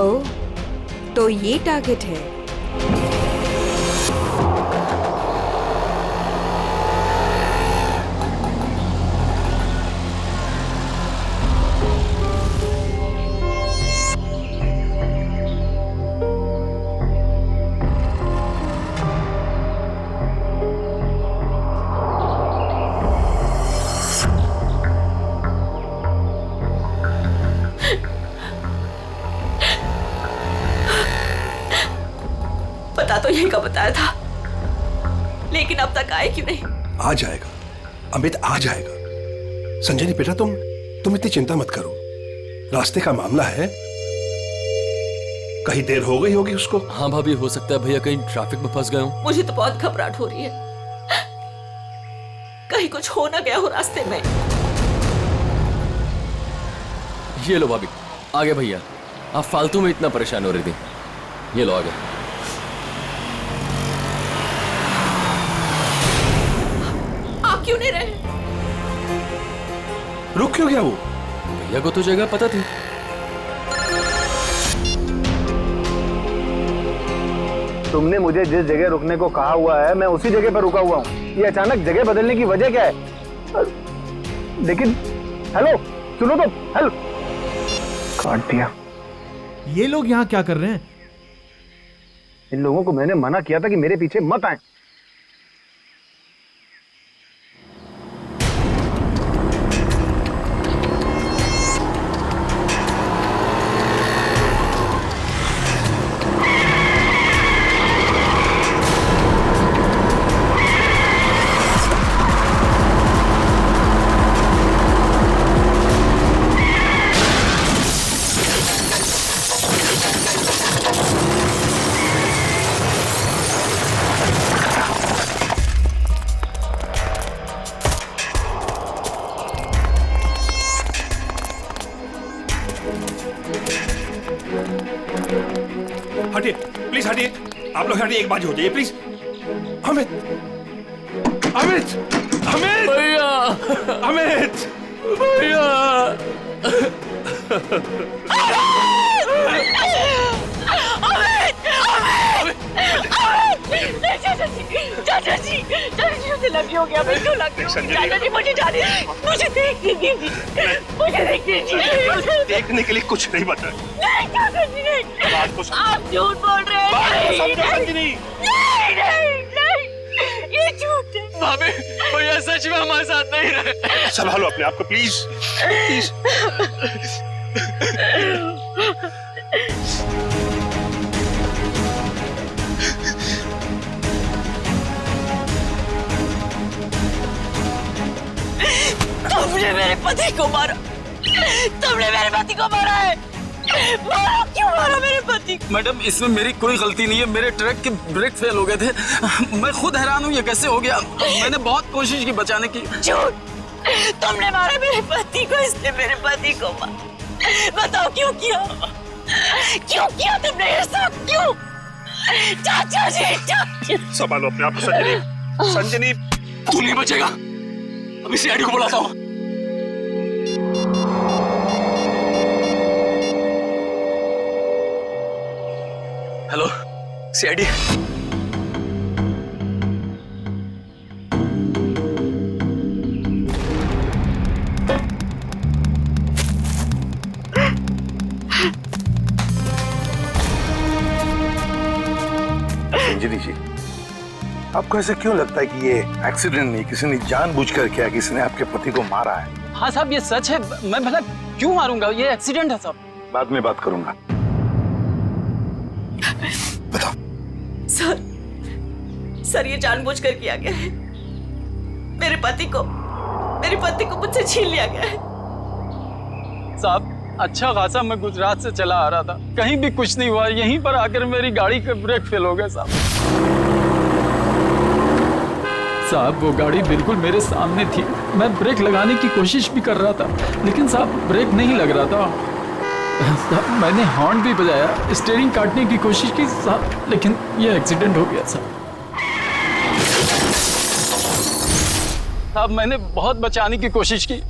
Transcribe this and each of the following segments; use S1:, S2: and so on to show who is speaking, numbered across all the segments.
S1: ओह, तो ये टारगेट है।
S2: तो यही का बताया था, लेकिन अब तक आए क्यों नहीं?
S3: आ जाएगा अमित, आ जाएगा। संजनी बेटा, तुम इतनी चिंता मत करो, रास्ते का मामला है, कहीं देर हो गई होगी उसको।
S4: हाँ भाभी, हो सकता है भैया कहीं ट्रैफिक में फंस गए हो।
S2: मुझे तो बहुत घबराहट हो रही है, कहीं कुछ हो ना गया हो रास्ते में।
S4: ये लो भाभी, आ गए भैया। आप फालतू में इतना परेशान हो रही थी। ये लो, आ गए।
S2: क्यों नहीं रहे?
S3: रुक क्यों गया वो?
S4: भैया को तो जगह पता थी।
S5: तुमने मुझे जिस जगह रुकने को कहा हुआ है, मैं उसी जगह पर रुका हुआ हूँ। ये अचानक जगह बदलने की वजह क्या है? लेकिन हेलो, सुनो तो, हेलो। काट दिया।
S6: ये लोग यहाँ क्या कर रहे हैं?
S5: इन लोगों को मैंने मना किया था कि मेरे पीछे मत आए।
S3: हटिए प्लीज, हटिए आप लोग, हटिए, एक बाजी हो जाइए प्लीज। अमित, अमित, अमित
S4: भैया,
S3: अमित
S4: भैया।
S2: चाचा जी, मुझे लगी हो गया, क्यों लगी होगी? चाचा जी, मुझे जाने, मुझे देखने दीजिए, मुझे देखने दीजिए।
S3: देखने के लिए कुछ नहीं बता।
S2: नहीं चाचा जी, नहीं,
S3: बात को
S2: आप झूठ बोल रहे हैं। नहीं, ये झूठ है।
S4: भाभी, भैया सच में हमारे साथ नहीं रहे।
S3: संभालो अपने आप को प्लीज, प्लीज।
S2: तुमने मेरे पति को मारा, तुमने मेरे पति को मारा है। मारा, क्यों मारा मेरे पति को?
S7: मैडम, इसमें मेरी कोई गलती नहीं है, मेरे ट्रक के ब्रेक फेल हो गए थे। मैं खुद हैरान हूँ ये कैसे हो गया। मैंने बहुत कोशिश की बचाने की।
S2: झूठ, तुमने मारा मेरे पति को, इसने मेरे पति को मारा। बताओ क्यों किया? क्यों किया तुमने ये सब? क्यों? चाचा जी, चाचा।
S3: संभालो अपने आप को संजनी, संजनी।
S4: तू नहीं बचेगा, अभी सीआईडी को बुलाता हूँ। Hello CID.
S5: संजनी जी, आपको ऐसे क्यों लगता है कि ये एक्सीडेंट नहीं, किसी ने जानबूझकर किया, किसी ने आपके पति को मारा है?
S7: हाँ साहब, ये सच है। मैं भला क्यों मारूंगा? ये एक्सीडेंट है साहब।
S5: बाद में बात करूंगा। बताओ।
S2: सर ये जानबूझकर किया गया है। मेरे पति को मुझसे छीन लिया गया है।
S7: साहब, अच्छा खासा मैं गुजरात से चला आ रहा था, कहीं भी कुछ नहीं हुआ, यहीं पर आकर मेरी गाड़ी का ब्रेक फेल हो गया साहब। साहब वो गाड़ी बिल्कुल मेरे सामने थी, मैं ब्रेक लगाने की कोशिश भी कर रहा था, लेकिन साहब ब्रेक नहीं लग रहा था। साहब मैंने हॉर्न भी बजाया, स्टीयरिंग काटने की कोशिश की साहब, लेकिन ये एक्सीडेंट हो गया साहब। साहब मैंने बहुत बचाने की कोशिश की,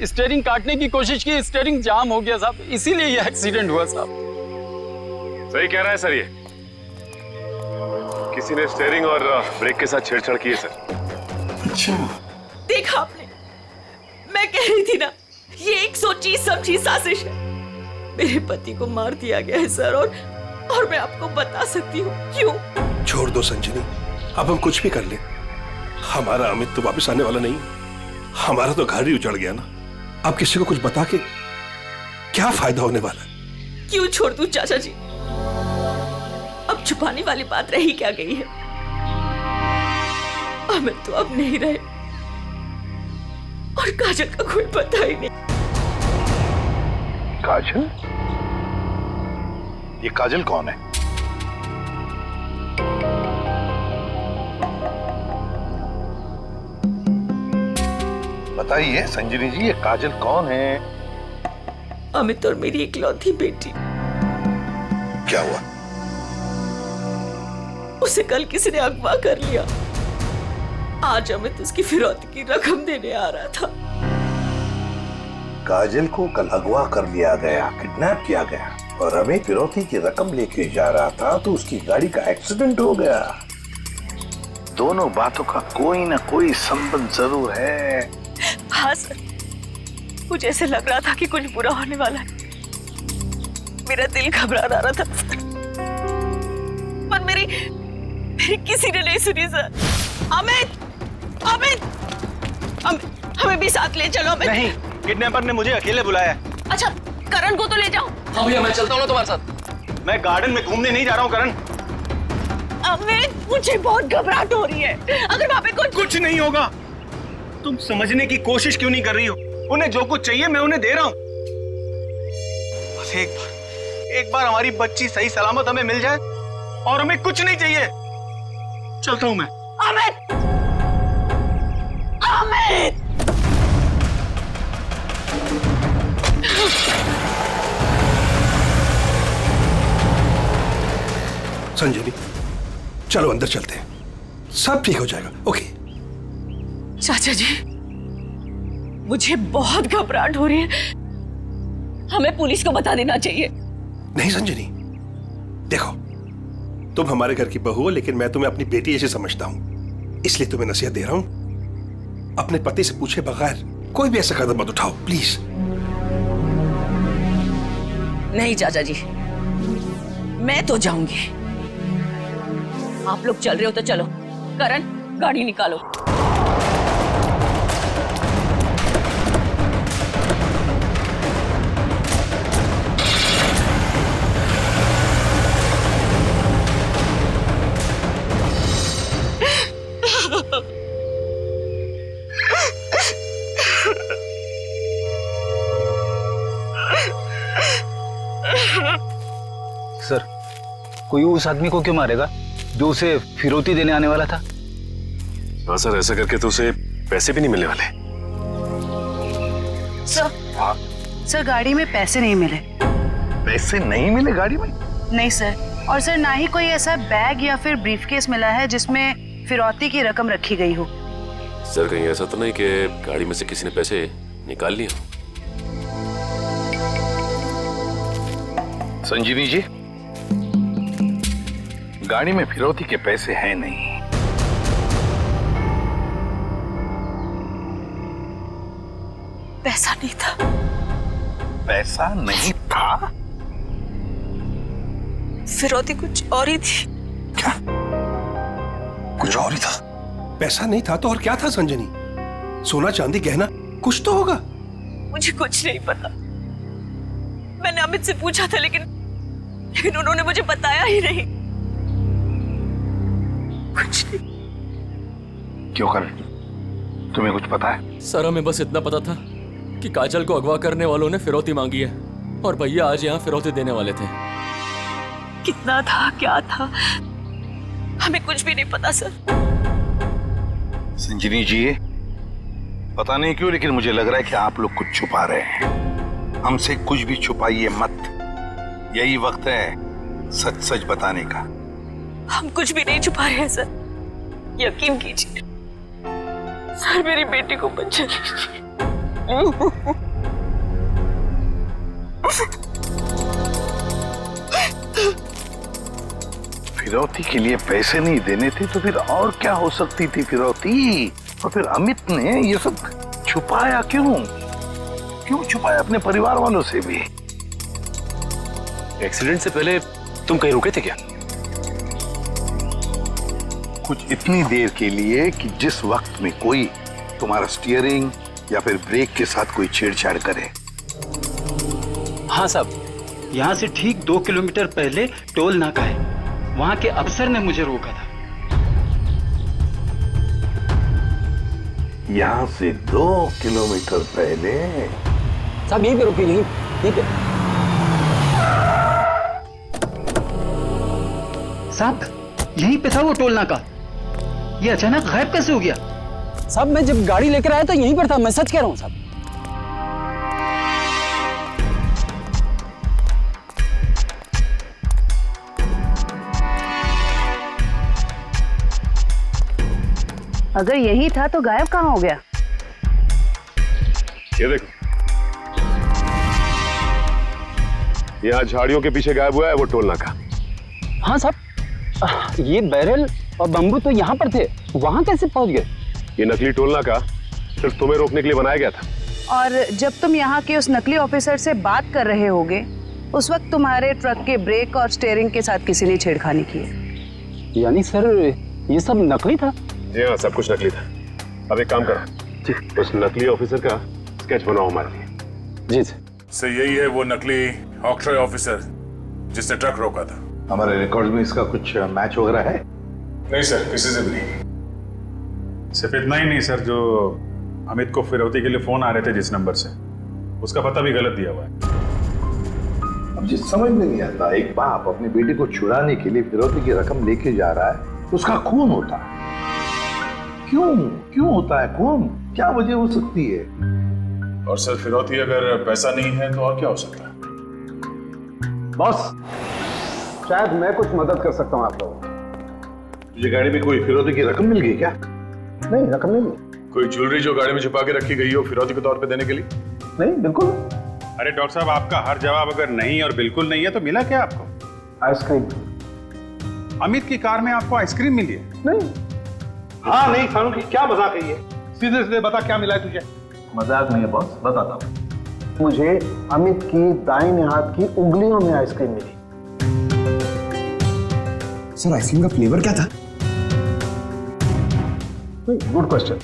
S7: स्टीयरिंग काटने की कोशिश की, स्टीयरिंग जाम हो गया साहब, इसीलिए ये एक्सीडेंट हुआ साहब।
S8: सही कह रहा है सर, ये किसी ने स्टीयरिंग और ब्रेक के साथ छेड़छाड़ की है सर।
S2: अच्छा, देखा आपने, मैं कह रही थी ना, ये एक सोची समझी साजिश है। मेरे पति को मार दिया गया है सर, और मैं आपको बता सकती हूँ क्यों।
S3: छोड़ दो संजनी, अब हम कुछ भी कर ले, हमारा अमित तो वापस आने वाला नहीं, हमारा तो घर ही उजड़ गया ना। अब किसी को कुछ बता के क्या फायदा होने वाला है?
S2: क्यों छोड़ दूं चाचा जी, अब छुपाने वाली बात रही क्या गई है। अमित तो अब नहीं रहे, और काजल का कोई पता ही नहीं।
S5: काजल? ये काजल कौन है? बताइए संजनी जी, ये काजल कौन है?
S2: अमित और मेरी इकलौती बेटी।
S5: क्या हुआ?
S2: उसे कल किसी ने अगवा कर लिया। आज अमित उसकी फिरौती की रकम देने आ रहा था।
S5: काजल को कल अगवा कर लिया गया, किडनैप किया गया, और हमें फिरौती की रकम लेके जा रहा था तो उसकी गाड़ी का एक्सीडेंट हो गया। दोनों बातों का कोई ना कोई संबंध जरूर है।
S2: हाँ सर, मुझे ऐसे लग रहा था कि कुछ बुरा होने वाला है। मेरा दिल घबरा रहा था सर, पर मेरी किसी ने नहीं सुनी सर। अमित, अमित, हमें भी साथ ले चलो। अमित
S5: नहीं, किडनैपर ने मुझे अकेले बुलाया।
S2: अच्छा, करण को तो ले जाओ।
S4: हाँ भैया, मैं चलता हूँ ना तुम्हारे साथ।
S5: मैं गार्डन में घूमने नहीं जा रहा हूँ करण।
S2: अमित, मुझे बहुत घबराहट हो रही है। अगर वहाँ पे
S5: कुछ नहीं होगा। तुम समझने की कोशिश क्यों नहीं कर रही हो? उन्हें जो कुछ चाहिए मैं उन्हें दे रहा हूँ। बस एक बार हमारी बच्ची सही सलामत हमें मिल जाए और हमें कुछ नहीं चाहिए। चलता हूँ मैं।
S2: अमित, अमित,
S3: संजनी, चलो अंदर चलते हैं, सब ठीक हो जाएगा। ओके
S2: चाचा जी, मुझे बहुत घबराहट हो रही है। हमें पुलिस को बता देना चाहिए।
S3: नहीं संजनी, देखो, तुम हमारे घर की बहू हो, लेकिन मैं तुम्हें अपनी बेटी ऐसे समझता हूं, इसलिए तुम्हें नसीहत दे रहा हूं, अपने पति से पूछे बगैर कोई भी ऐसा कदम मत उठाओ, प्लीज।
S2: नहीं चाचा जी, मैं तो जाऊंगी। आप लोग चल रहे हो तो चलो। करण, गाड़ी निकालो।
S5: सर, कोई उस आदमी को क्यों मारेगा जो उसे फिरौती देने आने वाला था?
S8: हाँ सर, ऐसा करके तो उसे पैसे भी नहीं मिलने वाले।
S9: सर, गाड़ी में पैसे नहीं मिले।
S5: पैसे नहीं मिले गाड़ी में?
S9: नहीं सर, और सर ना ही कोई ऐसा बैग या फिर ब्रीफकेस मिला है जिसमें फिरौती की रकम रखी गई हो।
S8: सर, कहीं ऐसा तो नहीं कि गाड़ी में से किसी ने पैसे निकाल लिए?
S5: संजीवी जी, गाड़ी में फिरौती के पैसे हैं नहीं।
S2: पैसा नहीं था।
S5: पैसा नहीं था?
S2: फिरौती कुछ और ही थी।
S3: क्या? कुछ और ही था? पैसा नहीं था तो और क्या था संजनी? सोना चांदी गहना कुछ तो होगा।
S2: मुझे कुछ नहीं पता। मैंने अमित से पूछा था, लेकिन उन्होंने मुझे बताया ही नहीं। कुछ नहीं।
S5: क्यों कर? तुम्हें कुछ पता है?
S4: सर, हमें बस इतना पता था कि काजल को अगवा करने वालों ने फिरौती मांगी है, और भैया आज यहाँ फिरौती देने वाले थे।
S2: कितना था, क्या था, हमें कुछ भी नहीं पता सर।
S5: संजनी जी, पता नहीं क्यों लेकिन मुझे लग रहा है कि आप लोग कुछ छुपा रहे हैं। हमसे कुछ भी छुपाइए मत, यही वक्त है सच सच बताने का।
S2: हम कुछ भी नहीं छुपा रहे हैं सर, यकीन कीजिए। सर, मेरी बेटी को बचा लीजिए।
S5: फिरौती के लिए पैसे नहीं देने थे तो फिर और क्या हो सकती थी फिरौती? और फिर अमित ने ये सब छुपाया क्यों? क्यों छुपाया अपने परिवार वालों से भी?
S8: एक्सीडेंट से पहले तुम कहीं रुके थे क्या?
S5: कुछ इतनी देर के लिए कि जिस वक्त में कोई तुम्हारा स्टीयरिंग या फिर ब्रेक के साथ कोई छेड़छाड़ करे।
S7: हाँ साहब, यहाँ से ठीक 2 किलोमीटर पहले टोल नाका है, वहाँ के अफसर ने मुझे रोका था।
S5: यहाँ से 2 किलोमीटर पहले?
S7: साहब यहीं पे रुकिए, यहीं पे। साहब यहीं पे था वो टोल नाका, ये अचानक गायब कैसे हो गया? साहब मैं जब गाड़ी लेकर आया तो यहीं पर था, मैं सच कह रहा हूँ साहब।
S9: अगर यही था तो गायब कहाँ हो गया?
S8: ये देखो, यहाँ झाड़ियों के पीछे गायब हुआ है वो टोल नाका।
S7: हाँ साहब, ये बैरल और बम्बू तो यहाँ पर थे, वहाँ कैसे पहुँच गए?
S8: ये नकली टोल नाका सिर्फ तुम्हें रोकने के लिए बनाया गया था।
S9: और जब तुम यहाँ के उस नकली ऑफिसर से बात कर रहे होगे, उस वक्त तुम्हारे ट्रक के ब्रेक और स्टीयरिंग के साथ किसी ने छेड़खानी की है।
S7: यानी सर ये सब नकली था?
S8: जी हाँ, सब कुछ नकली था। अब एक काम करो, उस नकली ऑफिसर का स्केच बनाओ हमारे लिए।
S7: जी
S10: सर, यही है वो नकली ऑक्ट्रॉय ऑफिसर जिसने ट्रक रोका था।
S5: हमारे रिकॉर्ड में इसका कुछ मैच वगैरह है?
S10: नहीं सर, किसी से भी नहीं।
S11: सिर्फ इतना ही नहीं सर, जो अमित को फिरौती के लिए फोन आ रहे थे जिस नंबर से, उसका पता भी गलत दिया हुआ है।
S5: अब जिस समझ में नहीं आता, एक बाप अपनी बेटी को छुड़ाने के लिए फिरौती की रकम लेके जा रहा है, उसका खून होता है। क्यों होता है खून? क्या वजह हो सकती है?
S10: और सर, फिरौती अगर पैसा नहीं है तो और क्या हो सकता है?
S5: बॉस, शायद मैं कुछ मदद कर सकता हूँ आप लोगों को। तुझे गाड़ी में कोई फिरौती की रकम मिल गई क्या? नहीं, रकम नहीं मिली।
S10: कोई ज्वेलरी जो गाड़ी में छुपा के रखी गई हो फिरौती के तौर पे देने के लिए?
S5: नहीं, बिल्कुल।
S11: अरे डॉक्टर साहब, आपका हर जवाब अगर नहीं और बिल्कुल नहीं है तो मिला क्या आपको?
S5: आइसक्रीम।
S11: अमित की कार में आपको आइसक्रीम मिली है?
S5: नहीं। हाँ नहीं खानू की क्या मजाक है ये? सीधे सीधे बता क्या मिला है तुझे? मजाक नहीं है बॉस, बताता हूँ। मुझे अमित की दाहिने हाथ की उंगलियों में आइसक्रीम मिली।
S6: सर आइसक्रीम का फ्लेवर क्या था?
S5: Good question.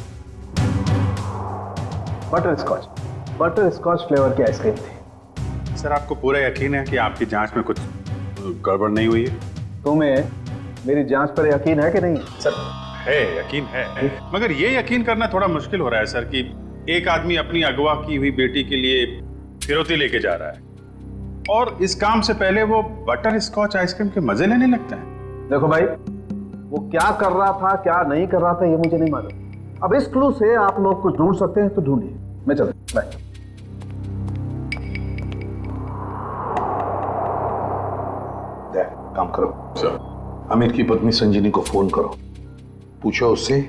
S5: Butterscotch flavour की आइसक्रीम थी।
S11: सर, आपको पूरा यकीन है कि आपकी जांच में कुछ गड़बड़ नहीं हुई है?
S5: तुम्हें मेरी जांच पर यकीन है कि नहीं?
S11: सर है, यकीन है, मगर ये यकीन करना थोड़ा मुश्किल हो रहा है सर कि एक आदमी अपनी अगवा की हुई बेटी के लिए फिरौती लेके जा रहा है और इस काम से पहले वो बटर स्कॉच आइसक्रीम के मजे लेने लगता है।
S5: देखो भाई, वो क्या कर रहा था क्या नहीं कर रहा था ये मुझे नहीं मालूम। अब इस क्लू से आप लोग कुछ ढूंढ सकते हैं तो ढूंढिए। मैं चलता हूं, बाय। काम करो सर, अमित की पत्नी संजीनी को फोन करो, पूछो उससे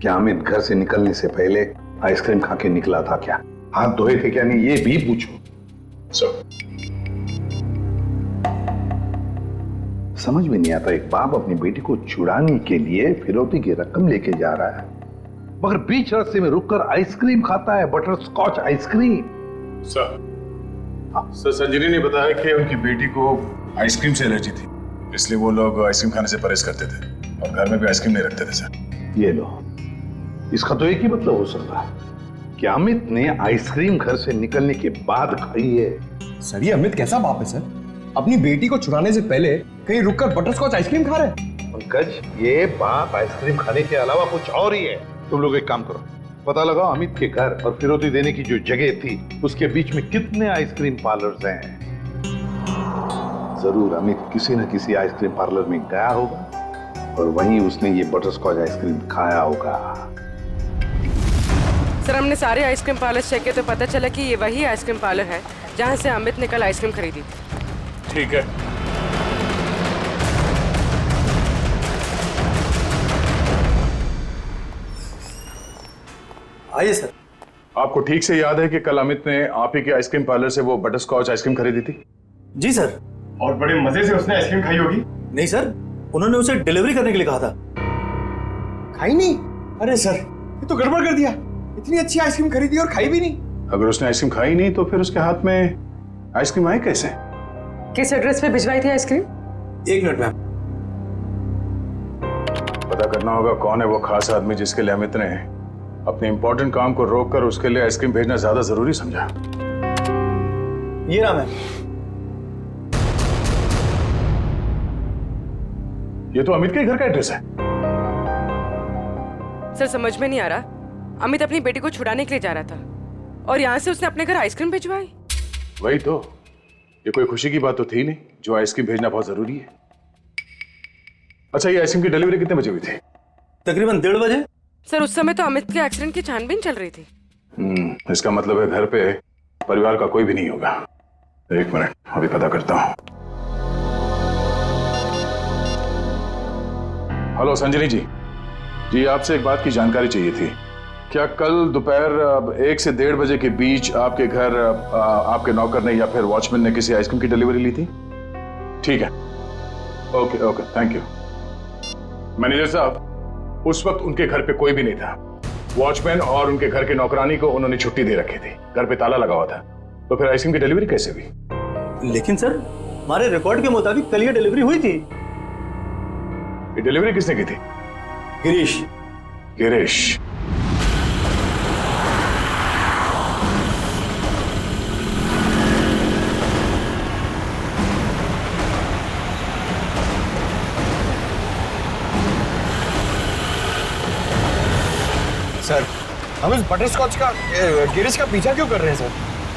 S5: क्या अमित घर से निकलने से पहले आइसक्रीम खा के निकला था क्या, हाथ धोए थे क्या नहीं, ये भी पूछो सर। समझ में नहीं आता, एक बाप अपनी बेटी को छुड़ाने के लिए फिरौती की रकम लेके जा रहा है मगर बीच रास्ते में रुककर आइसक्रीम खाता है, butterscotch ice cream.
S10: Sir, sir Sanjini ने बताया कि उनकी बेटी को आइसक्रीम से एलर्जी थी, इसलिए वो लोग आइसक्रीम खाने से परहेज करते थे और घर में भी आइसक्रीम नहीं रखते थे सर।
S5: ये लो, इसका तो एक ही मतलब हो सकता है कि अमित ने आइसक्रीम घर से निकलने के बाद खाई है।
S6: सर ये अमित कैसा बाप है सर? अपनी बेटी को छुड़ाने से पहले कहीं रुककर बटरस्कॉच आइसक्रीम खा रहे हैं।
S5: पंकज, ये बाप आइसक्रीम खाने के अलावा कुछ और ही है। तुम लोग एक काम करो, पता लगाओ अमित के घर और फिरौती देने की जो जगह थी उसके बीच में कितने आइसक्रीम पार्लर्स हैं। जरूर अमित किसी न किसी आइसक्रीम पार्लर में गया होगा और वहीं उसने ये बटरस्कॉच आइसक्रीम खाया होगा।
S1: सर हमने सारे आइसक्रीम पार्लर चेक किए तो पता चला कि ये वही आइसक्रीम पार्लर है जहाँ से अमित ने कल आइसक्रीम खरीदी थी।
S10: ठीक है,
S6: आइए सर।
S10: आपको ठीक से याद है कि कल अमित ने आप ही के आइसक्रीम पार्लर से वो बटर स्कॉच आइसक्रीम खरीदी थी?
S6: जी सर।
S11: और बड़े मजे से उसने आइसक्रीम खाई होगी।
S6: नहीं सर,
S5: उन्होंने उसे डिलीवरी करने के लिए कहा था। खाई नहीं? अरे सर, ये तो गड़बड़ कर दिया। इतनी अच्छी आइसक्रीम खरीदी और खाई भी नहीं।
S10: अगर उसने आइसक्रीम खाई नहीं तो फिर उसके हाथ में आइसक्रीम आई कैसे?
S1: किस एड्रेस पे भिजवाई थी आइसक्रीम?
S5: 1 minute ma'am.
S10: पता करना होगा कौन है वो खास आदमी जिसके लिए अमित ने अपने इंपॉर्टेंट काम को रोककर उसके लिए आइसक्रीम भेजना ज्यादा जरूरी समझा।
S5: ये रहा मैम।
S10: ये तो अमित के घर का एड्रेस है।
S1: सर समझ में नहीं आ रहा, अमित अपनी बेटी को छुड़ाने के लिए जा रहा था और यहाँ से उसने अपने घर आइसक्रीम भिजवाई।
S10: वही तो, ये कोई खुशी की बात तो थी नहीं जो आइसक्रीम भेजना बहुत जरूरी है। अच्छा, ये आइसक्रीम की डिलीवरी कितने बजे हुई थी?
S5: तकरीबन 1:30 बजे।
S1: सर उस समय तो अमित के एक्सीडेंट की छानबीन चल रही थी।
S10: इसका मतलब है घर पे परिवार का कोई भी नहीं होगा। 1 मिनट, अभी पता करता हूँ। हेलो संजनी जी, आपसे एक बात की जानकारी चाहिए थी। क्या कल दोपहर 1 से 1:30 बजे के बीच आपके घर आपके नौकर ने या फिर वॉचमैन ने किसी आइसक्रीम की डिलीवरी ली थी? ठीक है, ओके, थैंक यू। मैनेजर साहब, उस वक्त उनके घर पे कोई भी नहीं था। वॉचमैन और उनके घर के नौकरानी को उन्होंने छुट्टी दे रखी थी, घर पे ताला लगा हुआ था। तो फिर आइसक्रीम की डिलीवरी कैसे हुई?
S5: लेकिन सर, हमारे रिकॉर्ड के मुताबिक कल ये डिलीवरी हुई थी।
S10: ये डिलीवरी किसने की थी? गिरीश।
S6: सर, हम इस बटरस्कॉच का गिरीश का पीछा क्यों कर रहे हैं सर?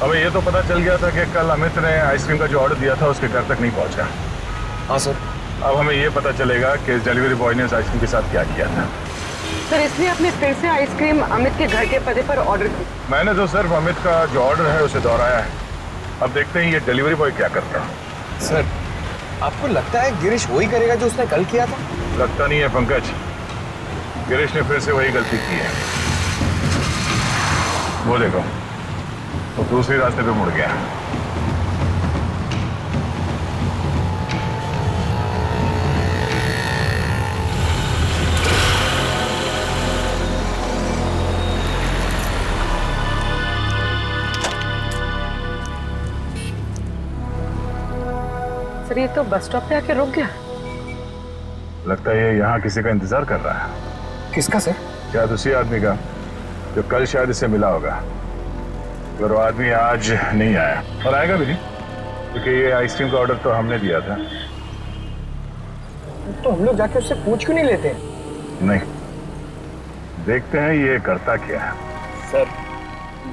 S10: अबे ये तो पता चल गया था कि कल अमित ने आइसक्रीम का जो ऑर्डर दिया था उसके घर तक नहीं पहुंचा।
S6: हाँ सर।
S10: अब हमें ये पता चलेगा कि डिलीवरी बॉय ने इस आइसक्रीम के साथ क्या किया था।
S1: सर इसलिए आपने फिर से आइसक्रीम अमित के घर के पते पर ऑर्डर की?
S10: मैंने तो सिर्फ अमित का जो ऑर्डर है उसे दोहराया है। अब देखते हैं ये डिलीवरी बॉय क्या करता है।
S6: सर, आपको लगता है गिरीश वही करेगा जो उसने कल किया था?
S10: लगता नहीं है पंकज, गिरीश ने फिर से वही गलती की है। वो देखो, वो दूसरे रास्ते पे मुड़ गया।
S1: सर ये तो बस स्टॉप पे आके रुक गया।
S10: लगता है ये यहाँ किसी का इंतजार कर रहा है।
S6: किसका सर?
S10: शायद उसी आदमी का जो कल शायद इससे मिला होगा। पर वो आदमी आज नहीं आया और आएगा भी नहीं, क्योंकि ये आइसक्रीम का ऑर्डर तो हमने दिया था।
S6: तो हम लोग जाके उससे पूछ क्यों नहीं लेते?
S10: नहीं, देखते हैं ये करता क्या है।
S6: सर,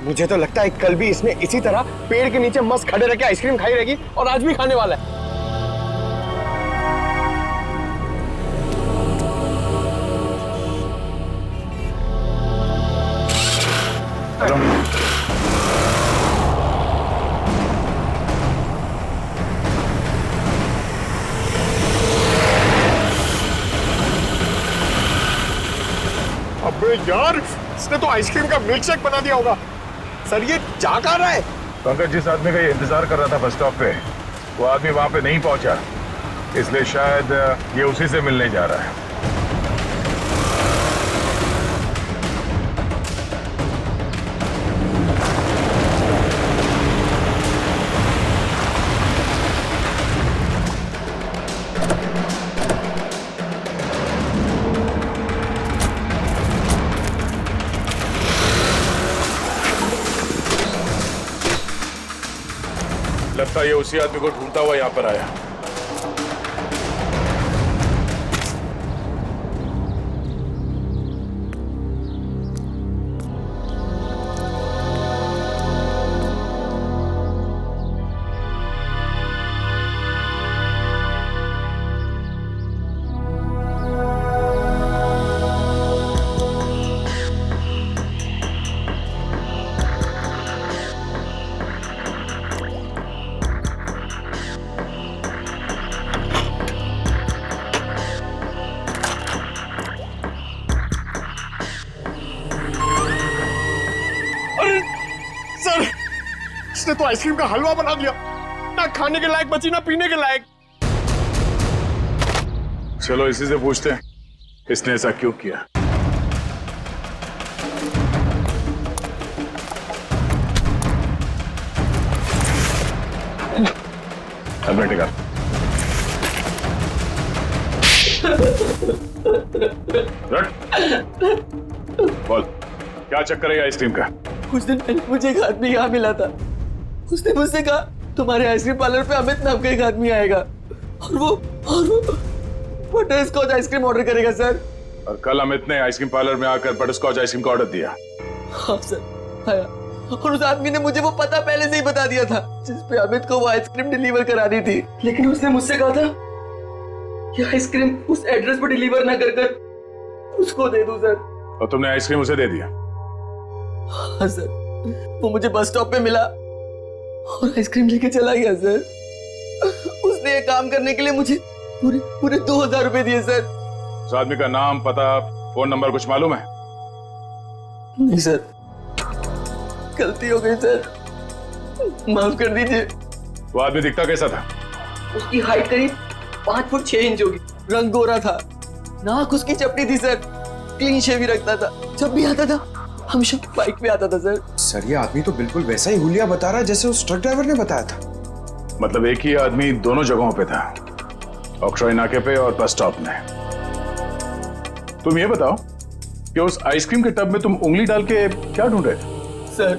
S6: मुझे तो लगता है कल भी इसने इसी तरह पेड़ के नीचे मस्त खड़े रह के आइसक्रीम खाई रहेगी और आज भी खाने वाला है। अबे यार, इसने तो आइसक्रीम का मिल्क शेक बना दिया होगा। सर ये जा कहाँ रहा है?
S10: पंकज, जिस आदमी का ये इंतजार कर रहा था बस स्टॉप पे, वो आदमी वहां पे नहीं पहुंचा, इसलिए शायद ये उसी से मिलने जा रहा है। लगता है ये उसी आदमी को ढूंढता हुआ यहाँ पर आया।
S6: इसने तो आइसक्रीम का हलवा बना दिया, ना खाने के लायक बची ना पीने के लायक।
S10: चलो इसी से पूछते हैं इसने ऐसा क्यों किया। हेलमेट निकाल। बोल क्या चक्कर है आइसक्रीम का?
S12: कुछ दिन पहले मुझे एक आदमी यहाँ मिला था। उसने मुझसे कहा तुम्हारे आइसक्रीम पार्लर पे अमित नाम का एक आदमी आएगा और वो बटर स्कॉच आइसक्रीम ऑर्डर करेगा सर।
S10: और कल अमित ने आइसक्रीम पार्लर में आकर बटर स्कॉच आइसक्रीम का ऑर्डर दिया।
S12: हाँ सर आया, और उस आदमी ने मुझे वो पता पहले से ही बता दिया था जिस पे अमित को वो आइसक्रीम डिलीवर करानी थी। लेकिन उसने मुझसे कहा था कि आइसक्रीम उस एड्रेस पर डिलीवर ना कर उसको दे दूं सर।
S10: और तुमने आइसक्रीम उसे दे दिया?
S12: हाँ सर, वो मुझे बस स्टॉप पे मिला और आइसक्रीम लेके चला गया सर। उसने ये काम करने के लिए मुझे पूरे 2000 रुपए दिए सर।
S10: उस आदमी का नाम, पता, फोन नंबर कुछ मालूम है?
S12: नहीं सर, गलती हो गई सर, माफ कर दीजिए।
S10: वो आदमी दिखता कैसा था?
S12: उसकी हाइट करीब 5 फुट 6 इंच होगी, रंग गोरा था, नाक उसकी चपटी थी सर, क्लीन शेव ही रखता था, जब भी आता था हमेशा बाइक पे आता था सर।
S6: सर ये आदमी तो बिल्कुल वैसा ही हुलिया बता रहा है जैसे उस ट्रक ड्राइवर ने बताया था।
S10: मतलब एक ही आदमी दोनों जगहों पे था, ऑक्ट्रॉय नाके पे और बस स्टॉप में। तुम ये बताओ कि उस आइसक्रीम के टब में तुम उंगली डाल के क्या ढूंढ रहे थे?
S12: सर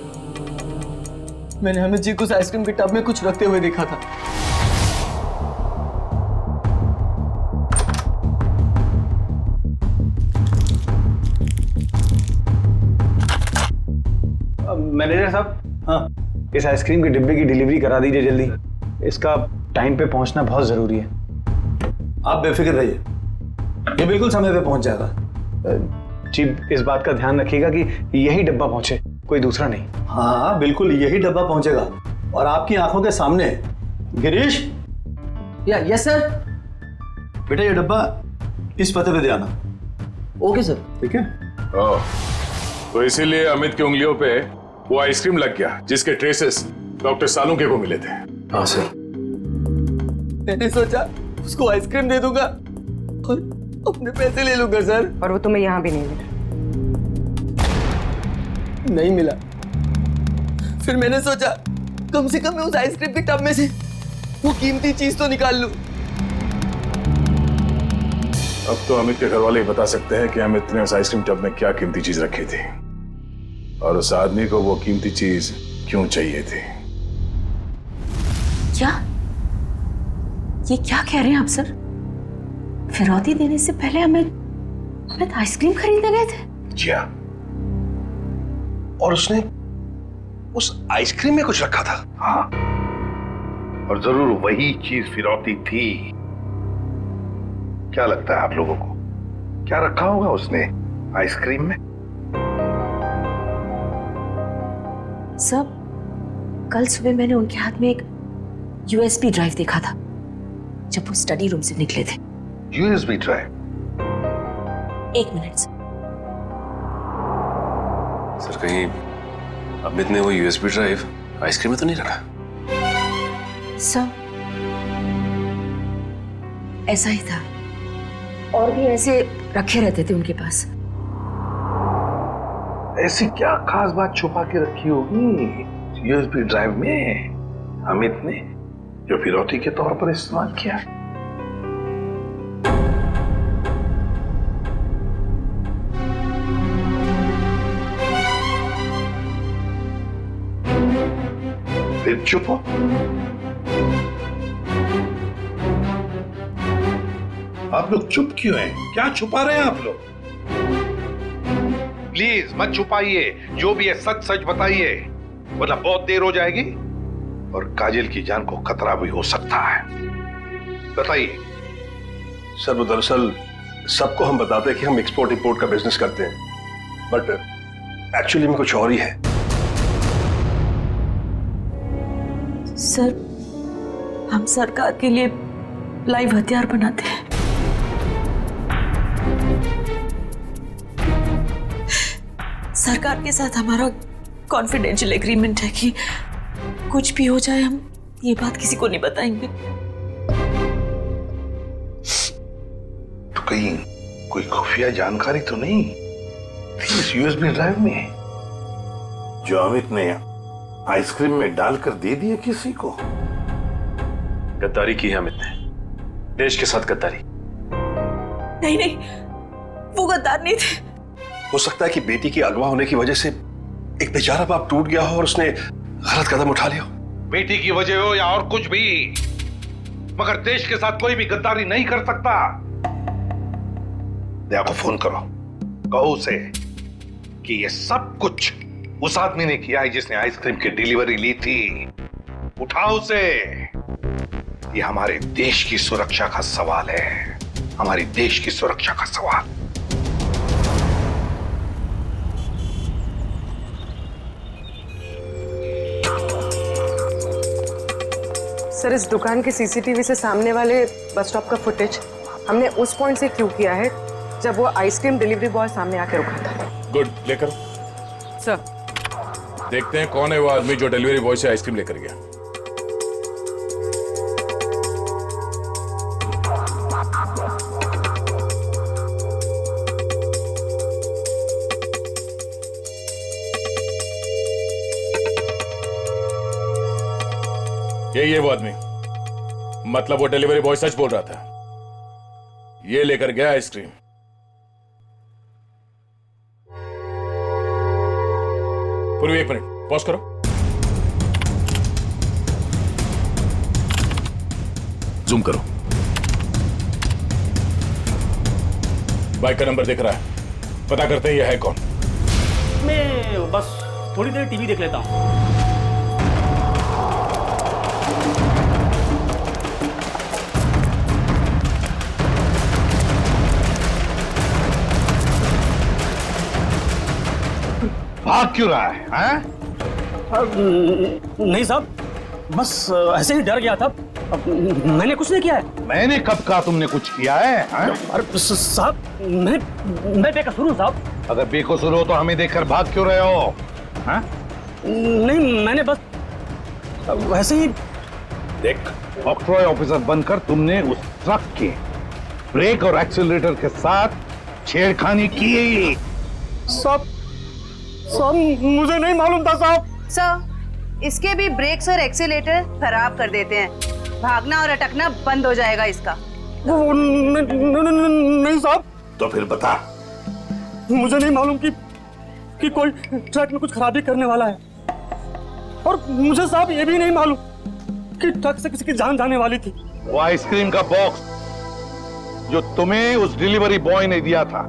S12: मैंने अमित जी को उस आइसक्रीम के टब में कुछ रखते हुए देखा था।
S5: मैनेजर साहब, हाँ इस आइसक्रीम के डिब्बे की डिलीवरी करा दीजिए जल्दी, इसका टाइम पे पहुंचना बहुत जरूरी है।
S13: आप बेफिक्र रहिए, ये बिल्कुल समय पे पहुंच जाएगा।
S5: जी इस बात का ध्यान रखिएगा कि यही डब्बा पहुंचे, कोई दूसरा नहीं।
S13: हाँ बिल्कुल यही डब्बा पहुंचेगा और आपकी आंखों के सामने। Girish,
S12: yes sir.
S13: बेटा ये डब्बा इस पते पे दे आना।
S12: Okay sir.
S13: ठीक है।
S10: तो इसीलिए अमित की उंगलियों पे वो आइसक्रीम लग गया जिसके ट्रेसेस डॉक्टर सालुंके को मिले थे।
S13: हाँ सर।
S12: मैंने सोचा उसको आइसक्रीम दे दूंगा और अपने पैसे ले लूंगा सर।
S1: और वो तुम्हें यहाँ भी नहीं मिला?
S12: नहीं मिला। फिर मैंने सोचा कम से कम मैं उस आइसक्रीम के टब में से वो कीमती चीज तो निकाल लूं।
S10: अब तो अमित के घर वाले बता सकते हैं कि अमित ने उस आइसक्रीम टब में क्या कीमती चीज रखी थी और उस आदमी को वो कीमती चीज क्यों चाहिए थी।
S2: क्या ये क्या कह रहे हैं आप सर? फिरौती देने से पहले अमित आइसक्रीम खरीदने गए थे?
S3: जी हाँ, और उसने उस आइसक्रीम में कुछ रखा था।
S14: हाँ, और जरूर वही चीज फिरौती थी। क्या लगता है आप लोगों को, क्या रखा होगा उसने आइसक्रीम में?
S2: सब कल सुबह मैंने उनके हाथ में एक यूएसबी ड्राइव देखा था जब वो स्टडी रूम से निकले थे।
S14: USB drive?
S2: 1 मिनट
S15: सर, कहीं अमित ने वो यूएसबी ड्राइव आइसक्रीम में तो नहीं रखा?
S2: सर ऐसा ही था, और भी ऐसे रखे रहते थे उनके पास।
S14: ऐसी क्या खास बात छुपा के रखी होगी यूएसबी ड्राइव में अमित ने, जो फिरौती के तौर पर इस्तेमाल किया? फिर चुप हो। आप लोग चुप क्यों हैं? क्या छुपा रहे हैं आप लोग? प्लीज मत छुपाइए, जो भी है सच सच बताइए, वरना बहुत देर हो जाएगी और काजल की जान को खतरा भी हो सकता है। बताइए।
S3: सर वो दरअसल सबको हम बताते हैं कि हम एक्सपोर्ट इंपोर्ट का बिजनेस करते हैं, बट एक्चुअली में कुछ और ही है।
S2: सर हम सरकार के लिए लाइव हथियार बनाते हैं। सरकार के साथ हमारा कॉन्फिडेंशियल एग्रीमेंट है कि कुछ भी हो जाए हम ये बात किसी को नहीं बताएंगे।
S14: कहीं कोई खुफिया जानकारी तो नहीं थी इस यूएसबी ड्राइव में जो अमित ने आइसक्रीम में डालकर दे दिया किसी को?
S15: गद्दारी की है अमित ने, देश के साथ गद्दारी।
S2: नहीं नहीं, वो गद्दार नहीं थे।
S3: हो सकता है कि बेटी के अगवा होने की वजह से एक बेचारा बाप टूट गया हो और उसने गलत कदम उठा लिया हो।
S14: बेटी की वजह हो या और कुछ भी, मगर देश के साथ कोई भी गद्दारी नहीं कर सकता। दया को फोन करो, कहो उसे कि ये सब कुछ उस आदमी ने किया है जिसने आइसक्रीम की डिलीवरी ली थी। उठाओ उसे। ये हमारे देश की सुरक्षा का सवाल है, हमारी देश की सुरक्षा का सवाल।
S1: सर, इस दुकान के सीसीटीवी से सामने वाले बस स्टॉप का फुटेज हमने उस पॉइंट से क्यू किया है जब वो आइसक्रीम डिलीवरी बॉय सामने आके रुका था।
S10: गुड, लेकर
S1: सर
S10: देखते हैं कौन है वो आदमी जो डिलीवरी बॉय से आइसक्रीम लेकर गया। यही है वो आदमी, मतलब वो डिलीवरी बॉय सच बोल रहा था, ये लेकर गया आइसक्रीम। पूर्वी, एक मिनट पॉज करो। जूम करो। बाइक का नंबर दिख रहा है, पता करते हैं ये है कौन।
S16: मैं बस थोड़ी देर टीवी देख लेता हूं।
S14: भाग क्यों रहा है, हैं?
S16: नहीं साहब, बस ऐसे ही डर गया था। मैंने कुछ नहीं किया है।
S14: मैंने कब कहा तुमने कुछ किया है?
S16: अरे साहब, मैं बेकसूर हूँ साहब।
S14: अगर बेकसूर हो तो हमें देखकर भाग क्यों रहे हो? हैं?
S16: नहीं, मैंने बस वैसे ही।
S14: देख, ऑक्ट्रॉय ऑफिसर बनकर तुमने उस ट्रक के ब्रेक और एक्सीलरेटर के साथ छेड़खानी की।
S16: साहब मुझे नहीं मालूम था साहब।
S9: सर, इसके भी ब्रेक्स और एक्सीलेटर खराब कर देते हैं, भागना और अटकना बंद हो जाएगा इसका।
S16: नहीं साहब।
S14: तो फिर बता।
S16: मुझे नहीं मालूम कि कोई ट्रक में कुछ खराबी करने वाला है, और मुझे साहब ये भी नहीं मालूम कि ट्रक से किसी की जान जाने वाली थी।
S14: वो आइसक्रीम का बॉक्स जो तुम्हें उस डिलीवरी बॉय ने दिया था,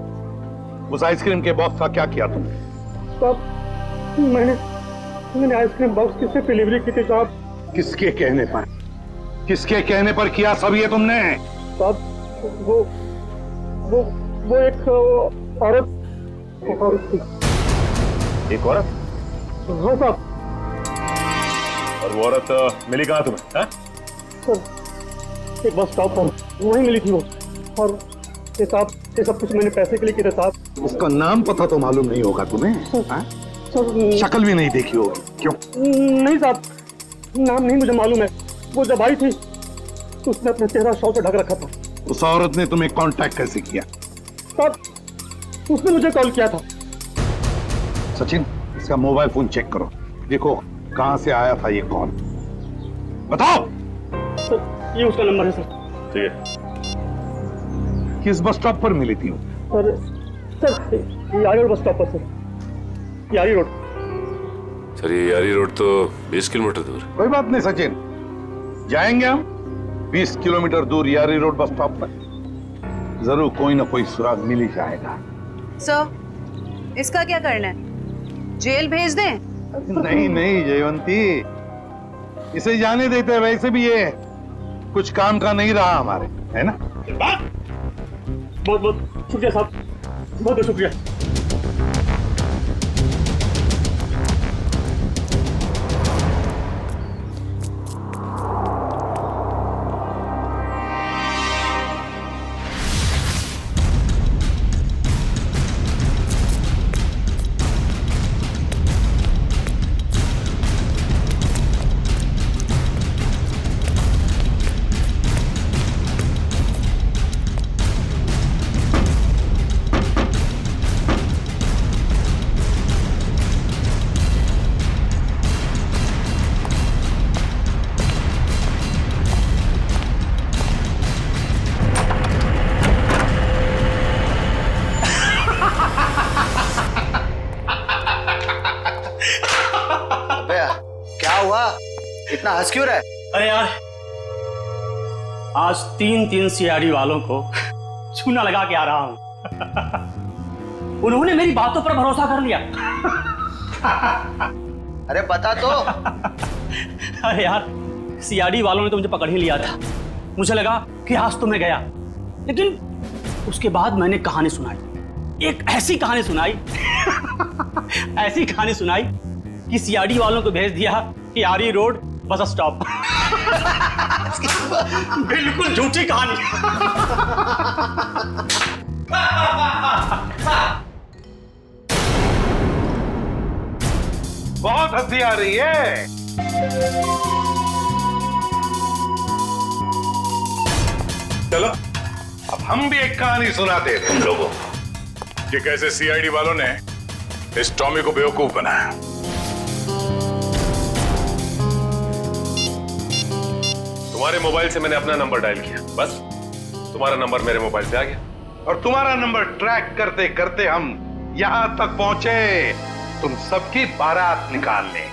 S14: उस आइसक्रीम के बॉक्स का क्या किया तुमने?
S16: साहब, मैंने आइसक्रीम बॉक्स किससे डिलीवरी की थी साहब?
S14: किसके कहने पर? किसके कहने पर किया सब ये तुमने?
S16: साहब, वो एक औरत थी।
S14: एक औरत?
S16: हाँ साहब।
S10: और वो औरत मिली कहाँ तुम्हें?
S16: सर, एक बस स्टॉप पर वहीं मिली थी वो। और ये साहब, ये सब कुछ मैंने पैसे के लिए किया साहब।
S14: उसका नाम पता तो मालूम नहीं होगा तुम्हें? शक्ल भी नहीं देखी होगी, क्यों?
S16: नहीं साहब, नाम नहीं मुझे मालूम है। वो जब आई थी तो उसने अपना चेहरा शॉल से ढक रखा था।
S14: उस औरत ने तुम्हें कांटेक्ट कैसे किया?
S16: साहब, उसने मुझे कॉल किया था।
S14: सचिन, इसका मोबाइल फोन चेक करो, देखो कहां से आया था ये कॉल। बताओ।
S16: सर, ये उसका नंबर है सर।
S14: ठीक है। किस बस स्टॉप पर मिली थी वो?
S16: सर, यारी रोड बस स्टॉप पर सर। यारी रोड।
S15: सर, ये यारी रोड तो 20 किलोमीटर दूर।
S14: कोई बात नहीं सचिन, जाएंगे हम 20 किलोमीटर दूर यारी रोड बस स्टॉप पर। जरूर कोई ना कोई सुराग मिल ही जाएगा।
S9: सर, इसका क्या करना है? जेल भेज दें?
S14: नहीं जयवंती, इसे जाने देते हैं। वैसे भी ये कुछ काम का नहीं रहा हमारे, है ना?
S16: बहुत बहुत शुक्रिया साहब, बहुत बहुत शुक्रिया।
S13: क्या हुआ? इतना हंस क्यों रहा है?
S16: अरे यार, आज 3 सीआईडी वालों को चूना लगा के आ रहा हूं। उन्होंने मेरी बातों पर भरोसा कर लिया।
S13: अरे बता तो।
S16: अरे यार, सीआईडी वालों ने तो मुझे पकड़ ही लिया था। मुझे लगा कि आज तो मैं गया, लेकिन उसके बाद मैंने कहानी सुनाई, एक ऐसी कहानी सुनाई ऐसी कहानी सुनाई कि सीआईडी वालों को भेज दिया कि आरी रोड बस स्टॉप। बिल्कुल झूठी कहानी।
S14: बहुत हंसी आ रही है। चलो अब हम भी एक कहानी सुनाते हैं तुम लोगों को
S10: कि कैसे सीआईडी वालों ने इस टॉमी को बेवकूफ बनाया।
S15: तुम्हारे मोबाइल से मैंने अपना नंबर डायल किया, बस तुम्हारा नंबर मेरे मोबाइल से आ गया।
S14: और तुम्हारा नंबर ट्रैक करते करते हम यहां तक पहुंचे, तुम सबकी बारात निकालने।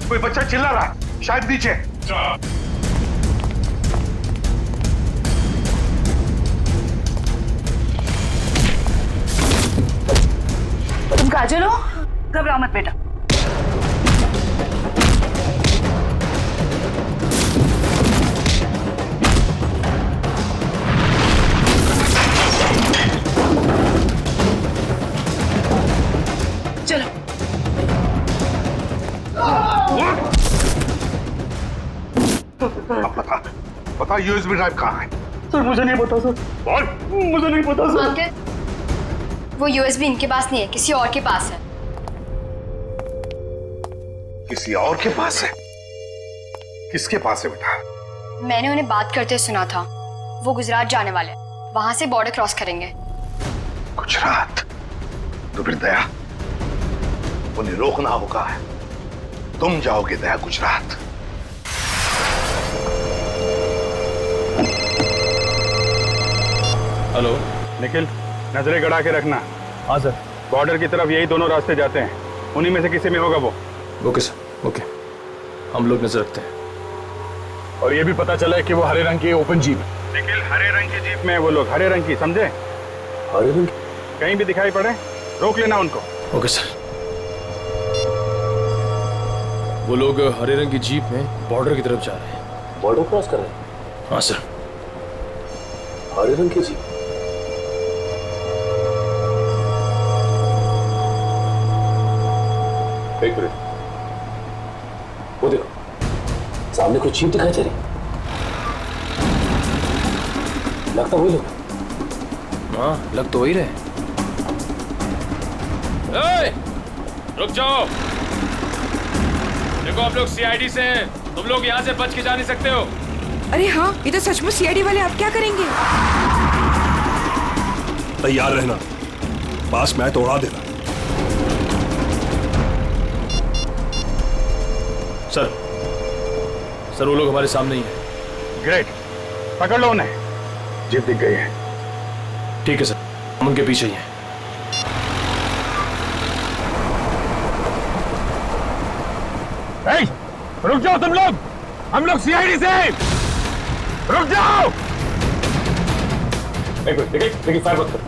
S14: कोई बच्चा चिल्ला रहा है, शायद नीचे।
S9: तुम काजल हो? घबराओ मत बेटा। चलो।
S14: पता यूएसबी ड्राइव कहाँ है?
S16: सर मुझे नहीं पता सर।
S14: बोल।
S16: मुझे नहीं पता सर।
S17: अंकल, वो यूएसबी इनके पास नहीं है, किसी और के पास है।
S14: किसी और के पास है? किसके पास है बेटा?
S17: मैंने उन्हें बात करते सुना था, वो गुजरात जाने वाले, वहां से बॉर्डर क्रॉस करेंगे।
S14: गुजरात? तो फिर दया, उन्हें रोकना होगा। तुम जाओगे दया गुजरात।
S11: हेलो निखिल, नजरें गड़ा के रखना। हाँ सर। बॉर्डर की तरफ यही दोनों रास्ते जाते हैं, उन्हीं में से किसी में होगा वो।
S4: ओके सर, ओके, हम लोग नजर रखते हैं।
S10: और ये भी पता चला है कि वो हरे रंग की ओपन जीप है।
S11: निखिल, हरे रंग की जीप में वो लोग, हरे रंग की, समझे?
S10: हरे रंग?
S11: कहीं भी दिखाई पड़े रोक लेना उनको।
S4: Okay sir. वो लोग हरे रंग की जीप में बॉर्डर की तरफ जा रहे हैं।
S15: बॉर्डर क्रॉस कर रहे हैं?
S4: हाँ सर।
S15: हरे रंग की जीप? एक मिनट, वो देखो सामने कोई जीप दिखाई दे रही, लगता वही लोग।
S4: हाँ, लग तो वही रहे। रुक जाओ, देखो आप लोग सीआईडी से हैं, तुम लोग यहाँ से बच के जा नहीं सकते हो।
S18: अरे हाँ, ये तो सचमुच सीआईडी वाले, आप क्या करेंगे?
S3: तैयार रहना, पास मैं तो उड़ा देना।
S4: सर वो लोग हमारे सामने ही हैं।
S11: ग्रेट, पकड़ लो उन्हें। जीप दिख गई है।
S4: ठीक है सर, हम उनके पीछे ही हैं।
S11: रुक जाओ तुम लोग, हम लोग सीआईडी से। रुक जाओ।
S15: एक मिनट, देखिए फायर मत करो।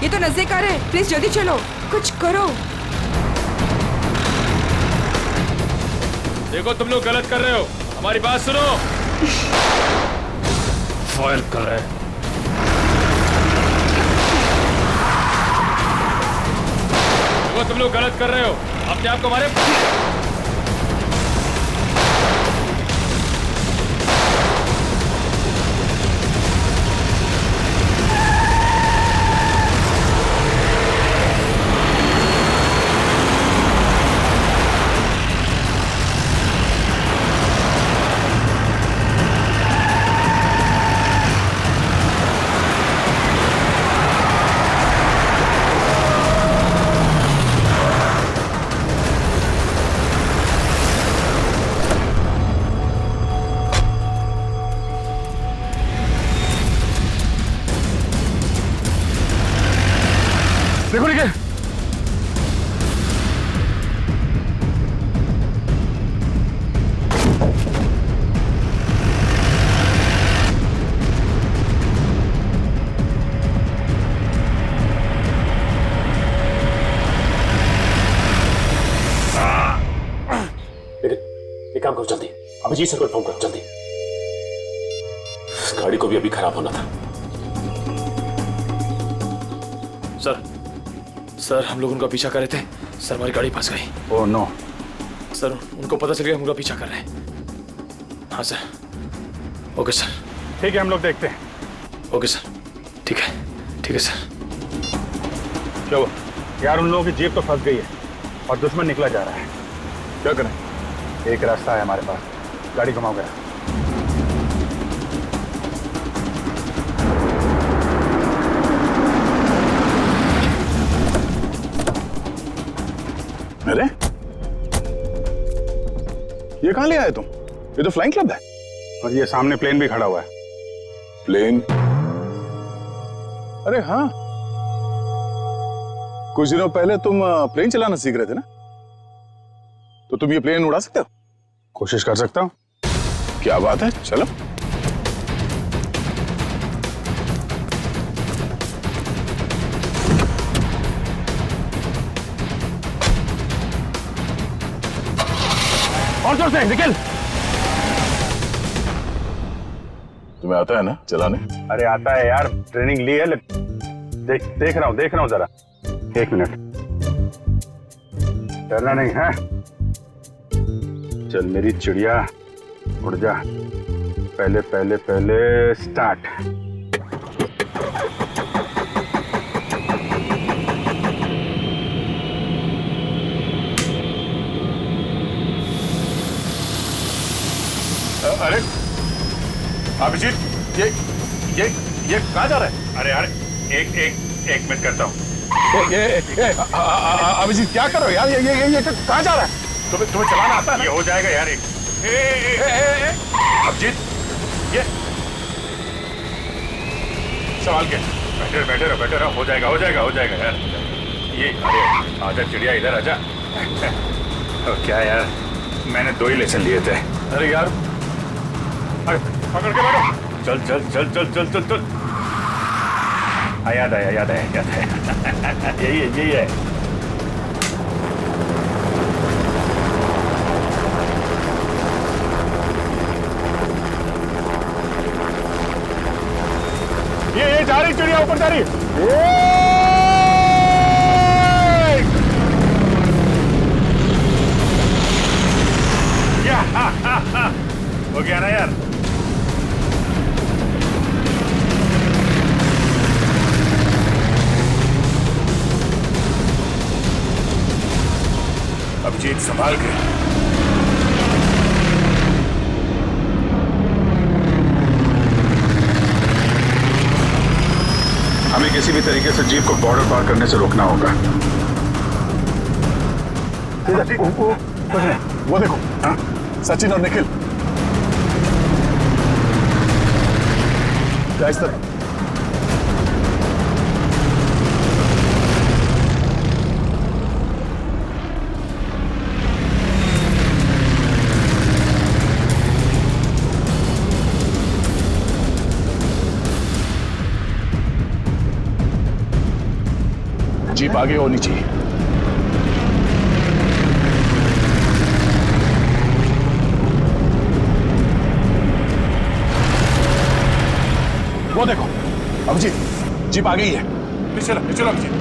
S18: ये तो नजदीक आ रहे हैं, प्लीज जल्दी चलो, कुछ करो।
S4: देखो तुम लोग गलत कर रहे हो, हमारी बात सुनो। फायर कर रहे हैं। देखो तुम लोग गलत कर रहे हो, अपने आप को मारे।
S10: देखो निके,
S15: एक काम करो जल्दी, अभिजीत सर को इन्फॉर्म करो जल्दी। इस गाड़ी को भी अभी खराब होना था।
S4: सर हम लोग उनका पीछा कर रहे थे, सर हमारी गाड़ी फंस गई।
S11: Oh no.
S4: सर उनको पता चल गया हम उनका पीछा कर रहे हैं। हाँ सर। Okay sir.
S11: ठीक है, हम लोग देखते हैं।
S4: ओके सर, ठीक है सर।
S11: क्या हुआ? यार उन लोगों की जीप तो फंस गई है और दुश्मन निकला जा रहा है। क्या करें? एक रास्ता है हमारे पास, गाड़ी घुमाओ गया।
S10: अरे ये कहां ले आए तुम? ये तो फ्लाइंग क्लब है।
S11: और ये सामने प्लेन भी खड़ा हुआ है।
S10: प्लेन? अरे हाँ, कुछ दिनों पहले तुम प्लेन चलाना सीख रहे थे ना, तो तुम ये प्लेन उड़ा सकते हो?
S11: कोशिश कर सकता हूं।
S10: क्या बात है, चलो।
S11: और जोर से निकल।
S10: तुम्हें आता है ना चलाने?
S11: अरे आता है यार, ट्रेनिंग ली है। देख रहा हूं जरा। एक मिनट, डरना नहीं है। चल मेरी चिड़िया, उड़ जा। पहले स्टार्ट।
S10: अरे अभिजीत, ये कहाँ जा रहा है?
S11: अरे यार एक मिनट करता हूँ।
S10: अभिजीत क्या कर रहे हो यार? ये कहाँ जा रहा है? तुम्हें चलाना आता है ना?
S11: ये हो जाएगा यार।
S10: अभिजीत, ये
S11: सवाल क्या? बैठे रहो। हो जाएगा यार। ये अरे आजा चिड़िया, इधर आजा। क्या यार, मैंने 2 ही लेसन लिए थे।
S10: अरे यार,
S11: अरे पकड़ के बैठो। चल। याद आया। यही है।
S10: ये जा रही चिड़िया, ऊपर जा रही।
S11: हो गया ना यार।
S10: अभिजीत संभाल के।
S11: हमें किसी भी तरीके से जीप को बॉर्डर पार करने से रोकना होगा।
S10: वो देखो, हाँ? सचिन और निखिल। क्या इस तरह? जीप आगे होनी चाहिए। वो देखो अभिजीत, जीप आ गई है। पीछे चलो अभिजीत।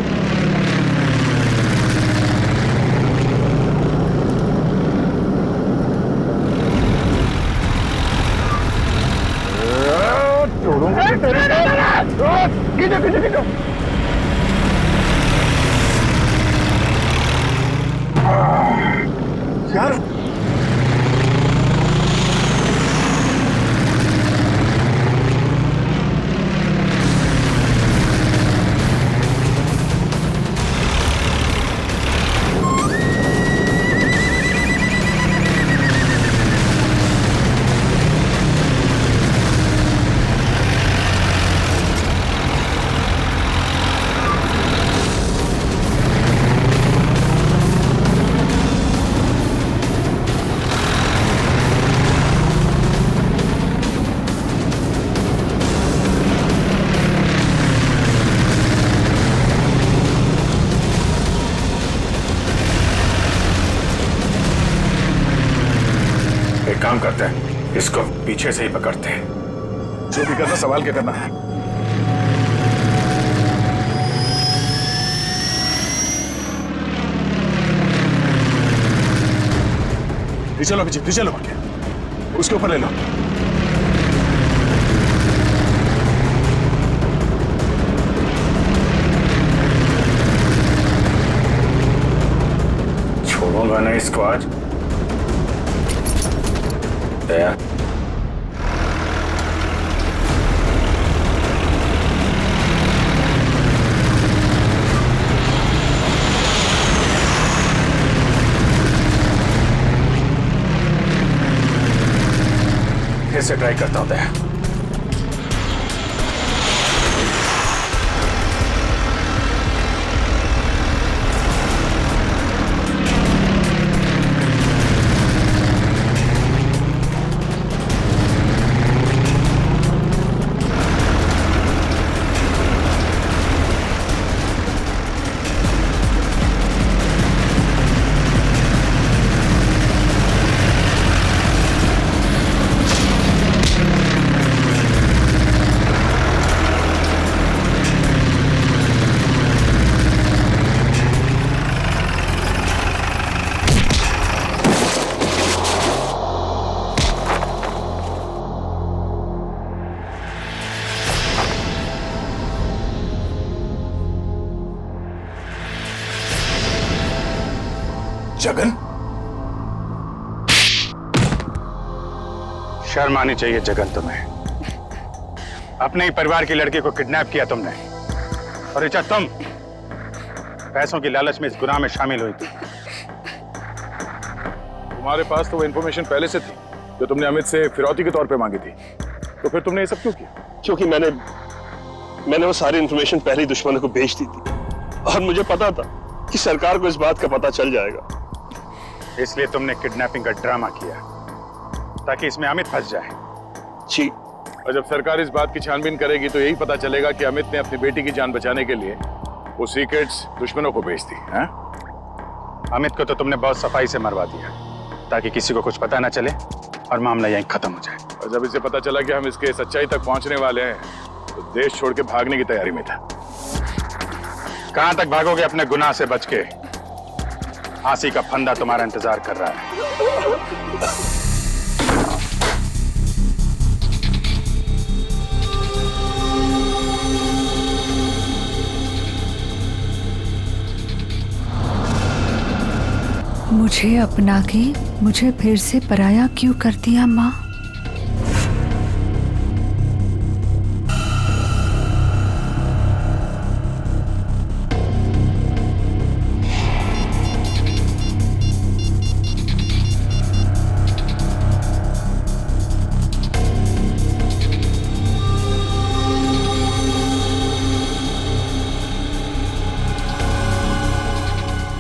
S5: यार
S10: काम करते हैं, इसको पीछे से ही पकड़ते हैं। जो भी करना संभाल के करना है। चलो अभिजीत, चलो उसके ऊपर ले लो। छोड़ूंगा ना इसको आज। दया फिर से ट्राई करता हूं। दया जगन,
S11: शर्म आनी चाहिए जगन तुम्हें। अपने ही परिवार की लड़की को किडनैप किया तुमने, और ऋचा तुम पैसों की लालच में इस गुनाह में शामिल हुई थी।
S10: तुम्हारे पास तो वो इन्फॉर्मेशन पहले से थी जो तुमने अमित से फिरौती के तौर पे मांगी थी, तो फिर तुमने ये सब क्यों किया?
S3: क्योंकि मैंने वो सारी इन्फॉर्मेशन पहले ही दुश्मनों को भेज दी थी, और मुझे पता था कि सरकार को इस बात का पता चल जाएगा।
S11: इसलिए तुमने किडनैपिंग का ड्रामा किया ताकि इसमें अमित फंस जाए।
S3: जी,
S10: और जब सरकार इस बात की छानबीन करेगी तो यही पता चलेगा कि अमित ने अपनी बेटी की जान बचाने के लिए वो सीक्रेट्स दुश्मनों को भेज दी।
S11: अमित को तो तुमने बहुत सफाई से मरवा दिया ताकि किसी को कुछ पता ना चले और मामला यहीं खत्म हो जाए।
S10: और जब इसे पता चला कि हम इसके सच्चाई तक पहुंचने वाले हैं तो देश छोड़ के भागने की तैयारी में था।
S11: कहां तक भागोगे अपने गुनाह से बच के? फांसी का फंदा तुम्हारा इंतजार कर रहा है।
S18: मुझे अपना के मुझे फिर से पराया क्यों कर दिया माँ?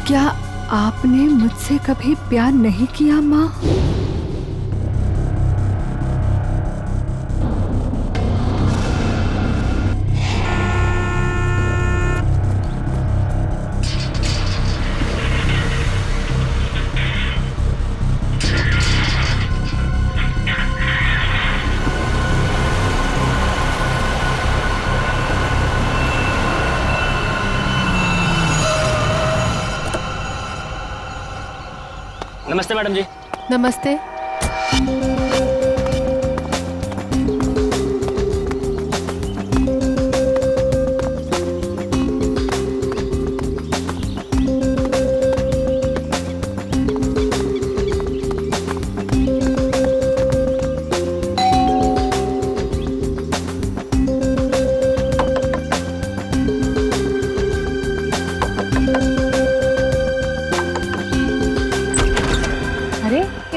S18: क्या आपने मुझसे कभी प्यार नहीं किया माँ?
S16: नमस्ते मैडम जी।
S18: नमस्ते।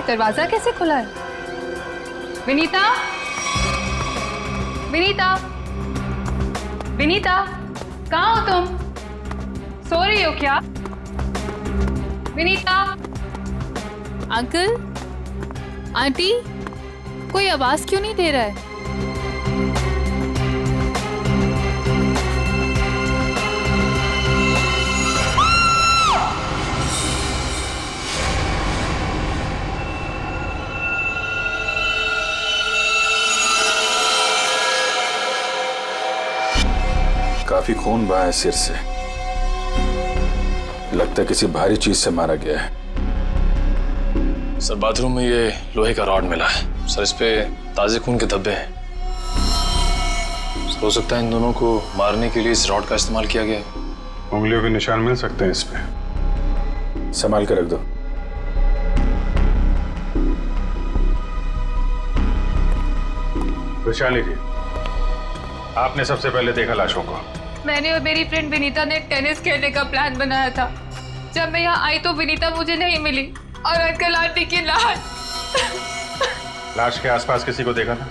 S17: दरवाजा कैसे खुला है? विनीता, विनीता, विनीता, कहाँ हो तुम? सो रही हो क्या? विनीता।
S18: अंकल, आंटी, कोई आवाज क्यों नहीं दे रहा है?
S10: काफी खून बहा है सिर से, लगता है किसी भारी चीज से मारा गया है।
S4: सर बाथरूम में ये लोहे का रॉड मिला है सर, इस पे ताजे खून के धब्बे हैं। हो सकता है इन दोनों को मारने के लिए इस रॉड का इस्तेमाल किया गया है।
S11: उंगलियों के निशान मिल सकते हैं इस पे।
S10: संभाल के रख दो।
S11: वैशाली जी, आपने सबसे पहले देखा लाशों को?
S17: मैंने और मेरी फ्रेंड विनीता ने टेनिस खेलने का प्लान बनाया था। जब मैं यहाँ आई तो विनीता मुझे नहीं मिली और अंकल आंटी की लाश।
S11: लाश के आसपास किसी को देखा था?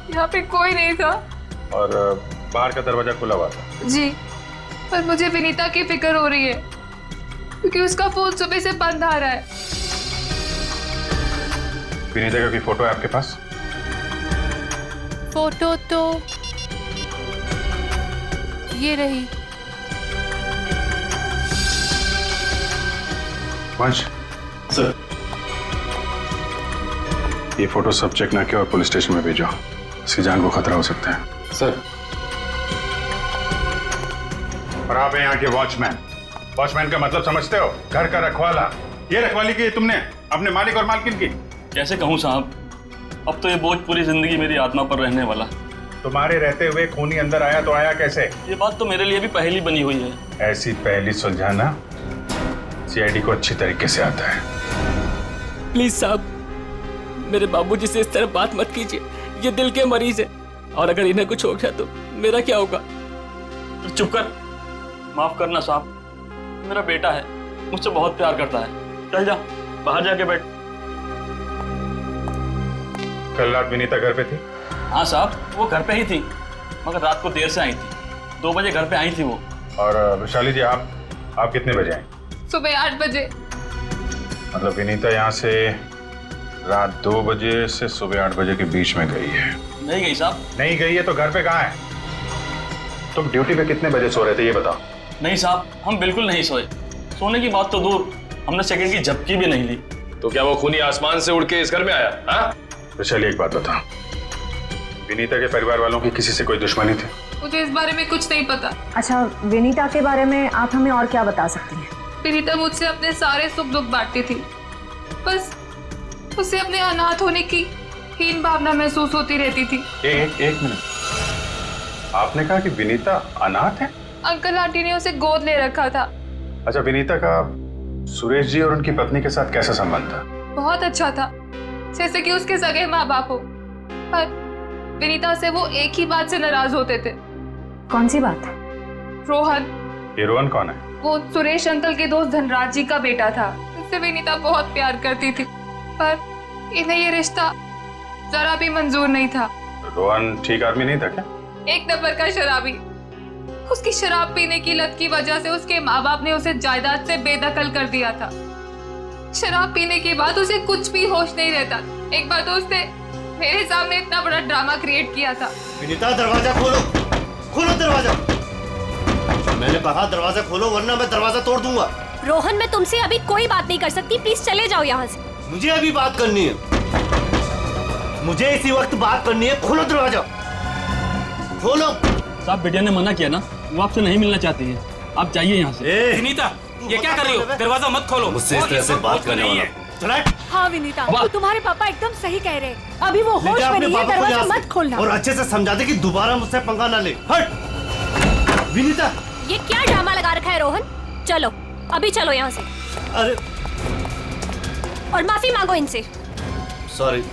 S17: यहाँ पे कोई नहीं था।
S11: और बाहर का दरवाजा खुला हुआ था?
S17: जी, पर मुझे विनीता की फिक्र हो रही है क्योंकि उसका फोन सुबह से बंद आ रहा है।
S11: विनीता का कोई फोटो है आपके पास?
S18: फोटो तो ये रही।
S11: वंश सर, ये फोटो सब चेक ना किया और पुलिस स्टेशन में भेजो, इसकी जान को खतरा हो सकता है।
S10: सर।
S11: और आप हैं यहाँ के वॉचमैन। वॉचमैन का मतलब समझते हो? घर का रखवाला। ये रखवाली की तुमने अपने मालिक और मालकिन की?
S16: कैसे कहूँ साहब, अब तो ये बोझ पूरी जिंदगी मेरी आत्मा पर रहने वाला।
S11: तुम्हारे रहते हुए खूनी अंदर आया तो आया कैसे?
S16: ये बात तो मेरे लिए भी पहेली बनी हुई है।
S11: ऐसी पहेली सुलझाना सीआईडी को अच्छी तरीके से आता है।
S4: प्लीज साहब, मेरे बाबूजी से इस तरह बात मत कीजिए, ये दिल के मरीज है और अगर इन्हें कुछ हो गया तो मेरा क्या होगा?
S16: चुप कर, माफ करना साहब, मेरा बेटा है, मुझसे बहुत प्यार करता है। चल जा, बाहर जाके बैठ।
S11: कल रात विनीता घर पे थी?
S16: हाँ साहब, वो घर पे ही थी, मगर रात को देर से आई थी। 2 बजे घर पे आई थी वो।
S11: और वैशाली जी, आप कितने बजे आए?
S17: सुबह 8 बजे।
S11: मतलब विनीता यहाँ से रात 2 बजे से सुबह 8 बजे के बीच में गई है?
S16: नहीं गई साहब।
S11: नहीं गई है तो घर पे कहाँ है? तुम ड्यूटी पे कितने बजे सो रहे थे ये बताओ।
S16: नहीं साहब, हम बिल्कुल नहीं सोए। सोने की बात तो दूर, हमने सेकंड की झपकी भी नहीं ली।
S15: तो क्या वो खूनी आसमान से उड़ के इस घर में आया? हाँ?
S11: वैशाली, एक बात बता, विनीता के परिवार वालों की किसी से कोई दुश्मनी थी?
S17: मुझे इस बारे में कुछ नहीं पता।
S19: अच्छा, विनीता के बारे में आप हमें और क्या बता सकती हैं?
S17: विनीता मुझसे अपने सारे सुख दुख बांटती थी, बस उसे अपने अनाथ होने की हीन भावना महसूस होती रहती थी।
S11: एक मिनट, आपने कहा कि विनीता अनाथ है?
S17: अंकल आंटी ने उसे गोद ले रखा था।
S11: अच्छा, विनीता का सुरेश जी और उनकी पत्नी के साथ कैसा संबंध था?
S17: बहुत अच्छा था, जैसे कि उसके सगे माँ बाप हो, पर विनीता से वो एक ही बात से नाराज होते थे।
S19: कौन सी बात?
S17: रोहन।
S11: ये रोहन कौन है?
S17: वो सुरेश अंकल के दोस्त धनराज जी का बेटा था, जिससे विनीता बहुत प्यार करती थी, पर इन्हें ये रिश्ता जरा भी मंजूर नहीं था।
S11: रोहन ठीक आदमी नहीं था क्या?
S17: एक नंबर का शराबी। उसकी शराब पीने की लत की वजह से उसके माँ बाप ने उसे जायदाद से बेदखल कर दिया था। शराब पीने के बाद उसे कुछ भी होश नहीं रहता। एक बार तो उसने मेरे सामने इतना बड़ा ड्रामा क्रिएट किया था।
S6: विनीता, दरवाजा खोलो, खोलो दरवाजा। मैंने कहा दरवाजा खोलो वरना मैं दरवाजा तोड़ दूंगा।
S20: रोहन, मैं तुमसे अभी कोई बात नहीं कर सकती, प्लीज चले जाओ यहाँ से।
S6: मुझे अभी बात करनी है, मुझे इसी वक्त बात करनी है। खोलो दरवाजा, खोलो।
S16: साहब, बिटिया ने मना किया ना, वो आपसे नहीं मिलना चाहती है, आप जाइए यहाँ से।
S12: विनीता, ये क्या कर रही हो? दरवाजा मत खोलो।
S6: मुझसे इस तरह से बात करने वाला
S20: हाँ विनीता, तो तुम्हारे पापा एकदम सही कह रहे हैं। अभी वो होश में नहीं है, दरवाजा मत खोलना।
S21: और अच्छे से समझा दे कि दोबारा मुझसे पंगा ना ले। हट विनीता।
S20: ये क्या ड्रामा लगा रखा है रोहन? चलो अभी चलो यहाँ से।
S21: अरे
S20: और माफी मांगो इनसे।
S21: सॉरी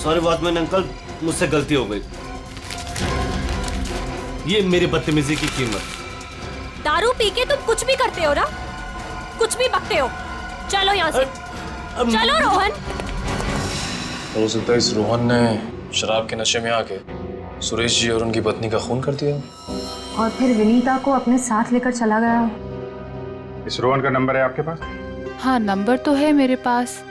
S21: सॉरी वॉचमैन अंकल, मुझसे गलती हो गई। ये मेरी बदतमीजी की कीमत।
S20: दारू पी के तुम कुछ भी करते हो ना, कुछ भी बकते हो। चलो यहाँ से। चलो रोहन।
S22: हो सकता है इस रोहन ने शराब के नशे में आके सुरेश जी और उनकी पत्नी का खून कर दिया
S19: और फिर विनीता को अपने साथ लेकर चला गया।
S11: इस रोहन का नंबर है आपके पास?
S18: हाँ नंबर तो है मेरे पास।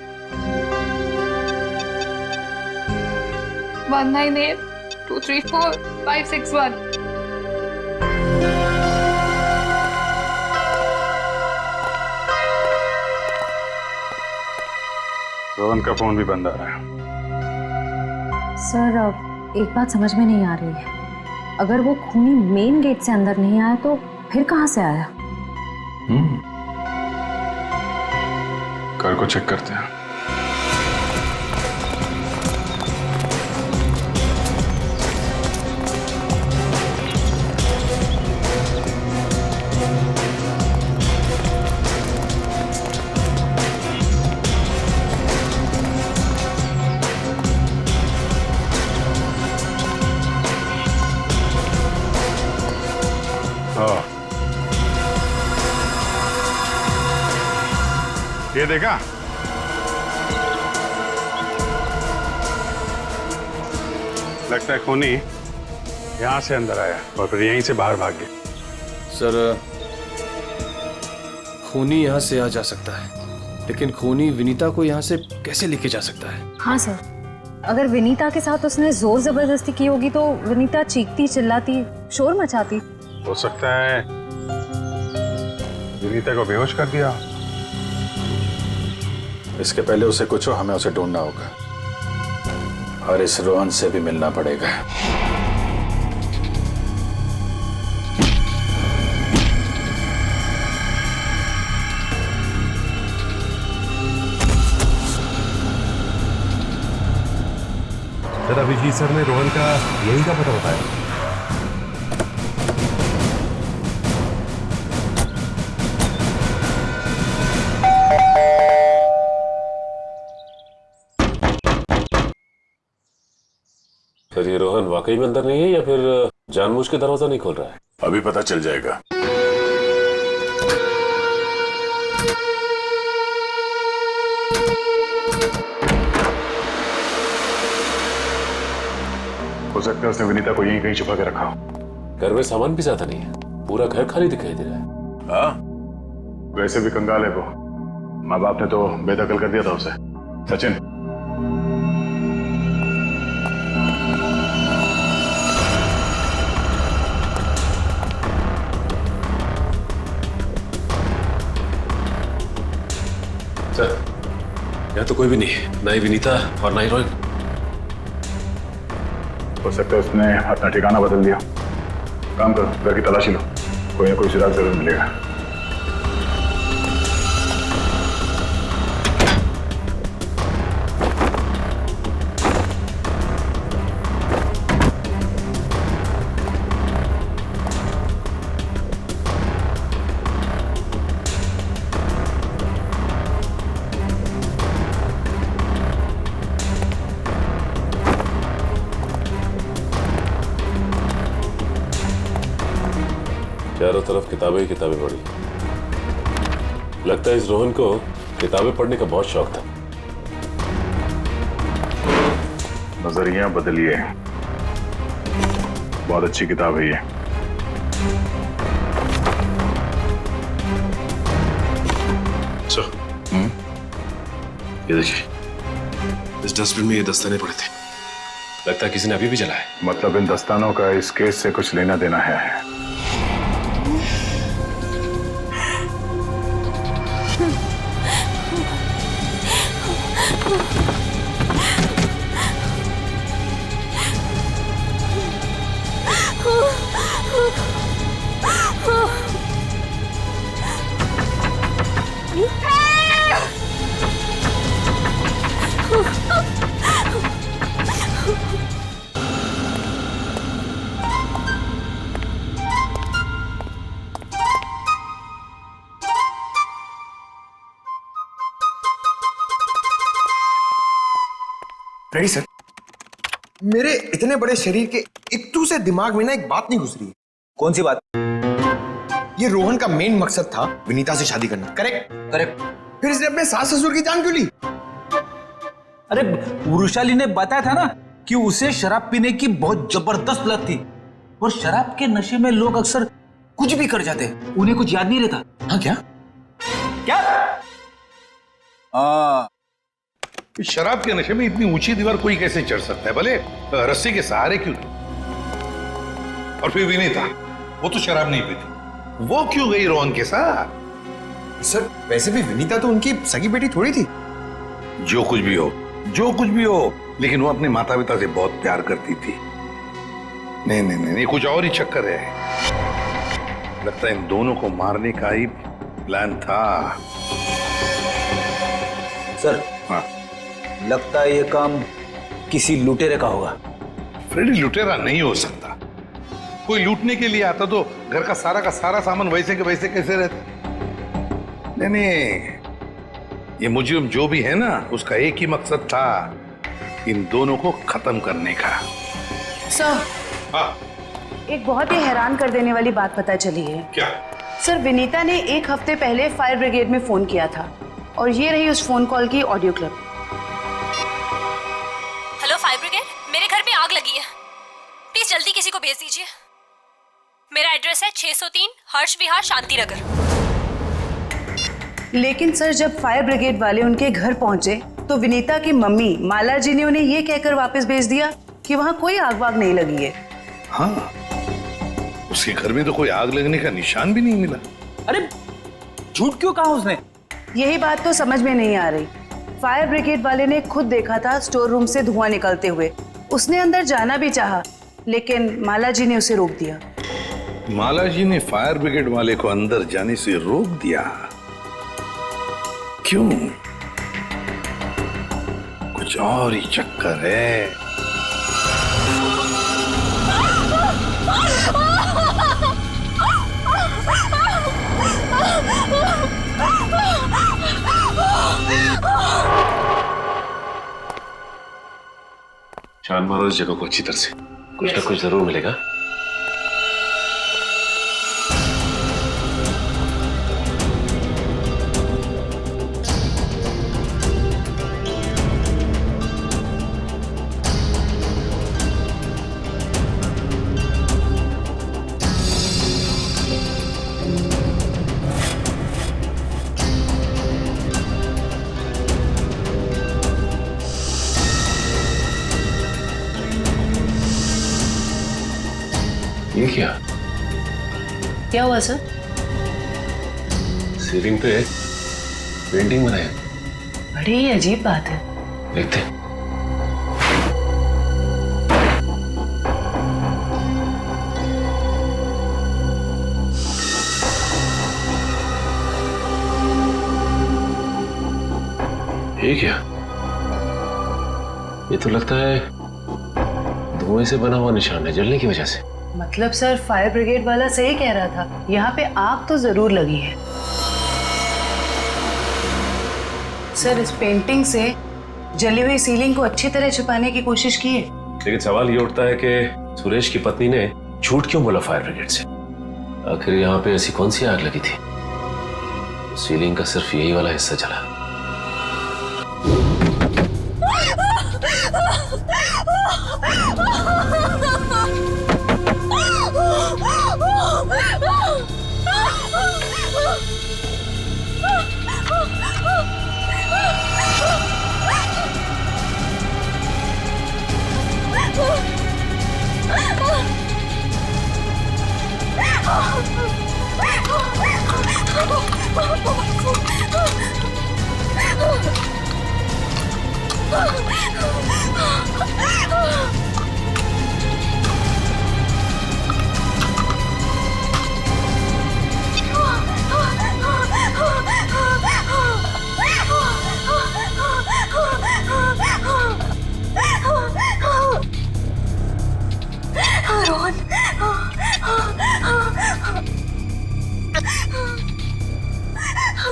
S17: 1982345561।
S11: रोहन का फोन भी बंद आ रहा है।
S19: सर अब एक बात समझ में नहीं आ रही है, अगर वो खूनी मेन गेट से अंदर नहीं आया तो फिर कहाँ से आया?
S11: घर को चेक करते हैं। ये देखा? लगता है खूनी यहां से अंदर आया और फिर यहीं से बाहर भाग गया।
S22: सर खूनी यहाँ से आ जा सकता है, लेकिन खूनी विनीता को यहाँ से कैसे लेके जा सकता है?
S19: हाँ सर, अगर विनीता के साथ उसने जोर जबरदस्ती की होगी तो विनीता चीखती चिल्लाती शोर मचाती।
S11: हो सकता है विनीता को बेहोश कर दिया।
S10: इसके पहले उसे कुछ हो, हमें उसे ढूंढना होगा और इस रोहन से भी मिलना पड़ेगा।
S8: सर अभिजीत सर ने रोहन का यही का पता बताया।
S15: सर ये रोहन वाकई में अंदर नहीं है या फिर जानबूझ के दरवाजा नहीं खोल रहा है?
S10: अभी पता चल जाएगा।
S11: हो सकता है उसने विनीता को यहीं कहीं छुपा के रखा हो।
S15: घर में सामान भी ज्यादा नहीं है, पूरा घर खाली दिखाई दे रहा है।
S11: हाँ वैसे भी कंगाल है वो, माँ बाप ने तो बेदखल कर दिया था उसे। सचिन
S15: सर यहाँ तो कोई भी नहीं है, ना ही विनीता और ना ही रोहन।
S11: हो सकता है उसने अपना ठिकाना बदल दिया। काम करो, घर की तलाशी लो, कोई ना कोई सुराग जरूर मिलेगा।
S15: चारों तरफ किताबें ही किताबें पढ़ी। लगता है इस रोहन को किताबें पढ़ने का बहुत शौक था।
S11: नजरिया बदलिए, बहुत अच्छी किताब है ये।
S15: ये देखिए, इस डस्टबिन में ये दस्ताने पड़े थे। लगता है किसी ने अभी भी जलाया।
S11: मतलब इन दस्तानों का इस केस से कुछ लेना देना है।
S6: Ready sir. मेरे इतने बड़े शरीर के इत्तू से दिमाग में ना एक बात नहीं घुस रही है।
S13: कौन सी बात?
S6: ये रोहन का मेन मकसद था विनीता से शादी करना, करेक्ट?
S13: करेक्ट।
S6: फिर इसने अपने सास ससुर की जान क्यों ली?
S13: अरे वृषाली ने बताया था ना कि उसे शराब पीने की बहुत जबरदस्त लत थी, और शराब के नशे में लोग अक्सर कुछ भी कर जाते हैं, उन्हें कुछ याद नहीं रहता।
S6: हाँ क्या?
S13: क्या?
S14: शराब के नशे में इतनी ऊंची दीवार कोई कैसे चढ़ सकता है? भले रस्सी के सहारे क्यों? और फिर विनीता, वो तो शराब नहीं पीती, वो क्यों गई रोहन के साथ?
S6: सर वैसे भी विनीता तो उनकी सगी बेटी थोड़ी थी।
S14: जो कुछ भी हो, जो कुछ भी हो, लेकिन वो अपने माता पिता से बहुत प्यार करती थी। नहीं नहीं नहीं, कुछ और ही चक्कर है। लगता है इन दोनों को मारने का ही प्लान था।
S13: सर
S14: हाँ,
S13: लगता है ये काम किसी लुटेरे का होगा।
S14: फ्रेडी लुटेरा नहीं हो सकता। कोई लूटने के लिए आता तो घर का सारा सामान वैसे के वैसे कैसे रहता? नहीं नहीं, ये मुजरिम जो भी है ना, उसका एक ही मकसद था, इन दोनों को खत्म करने का।
S9: सर,
S14: हाँ,
S9: एक बहुत ही हैरान कर देने वाली बात पता चली है।
S14: क्या?
S9: सर विनीता ने 1 हफ्ते पहले फायर ब्रिगेड में फोन किया था, और ये रही उस फोन कॉल की audio clip.
S20: Hello fire brigade, मेरे घर में आग लगी है, प्लीज जल्दी किसी को भेज दीजिए। मेरा एड्रेस है 603 हर्ष विहार शांति नगर।
S9: लेकिन सर जब फायर ब्रिगेड वाले उनके घर पहुंचे तो विनीता की मम्मी माला जी ने उन्हें ये कहकर वापस भेज दिया कि वहां कोई आग वाग नहीं लगी है।
S14: हाँ, उसके घर में तो कोई आग लगने का निशान भी नहीं मिला।
S13: अरे झूठ क्यों कहा उसने?
S9: यही बात तो समझ में नहीं आ रही। फायर ब्रिगेड वाले ने खुद देखा था स्टोर रूम से धुआं निकलते हुए, उसने अंदर जाना भी चाहा, लेकिन माला जी ने उसे रोक दिया।
S14: माला जी ने फायर ब्रिगेड वाले को अंदर जाने से रोक दिया? क्यों? कुछ और ही चक्कर है।
S15: छान मारो इस जगह को अच्छी तरह से, कुछ ना कुछ जरूर मिलेगा। ये क्या?
S9: क्या हुआ सर?
S15: सीलिंग पे पेंटिंग बनाया।
S9: बड़ी ही अजीब बात है।
S15: देखते। ये क्या? ये तो लगता है धुएं से बना हुआ निशान है, जलने की वजह से।
S9: मतलब सर फायर ब्रिगेड वाला सही कह रहा था, यहाँ पे आग तो जरूर लगी है। सर इस पेंटिंग से जली हुई सीलिंग को अच्छी तरह छुपाने की कोशिश की है।
S15: लेकिन सवाल ये उठता है कि सुरेश की पत्नी ने झूठ क्यों बोला फायर ब्रिगेड से? आखिर यहाँ पे ऐसी कौन सी आग लगी थी? सीलिंग का सिर्फ यही वाला हिस्सा जला।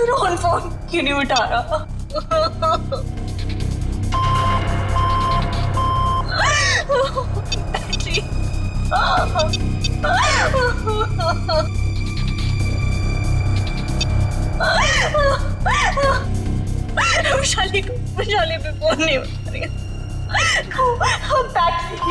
S20: रोहन फोन क्यों नहीं उठा रहा?
S2: वैशाली पे फोन नहीं उठा रही है। बैटरी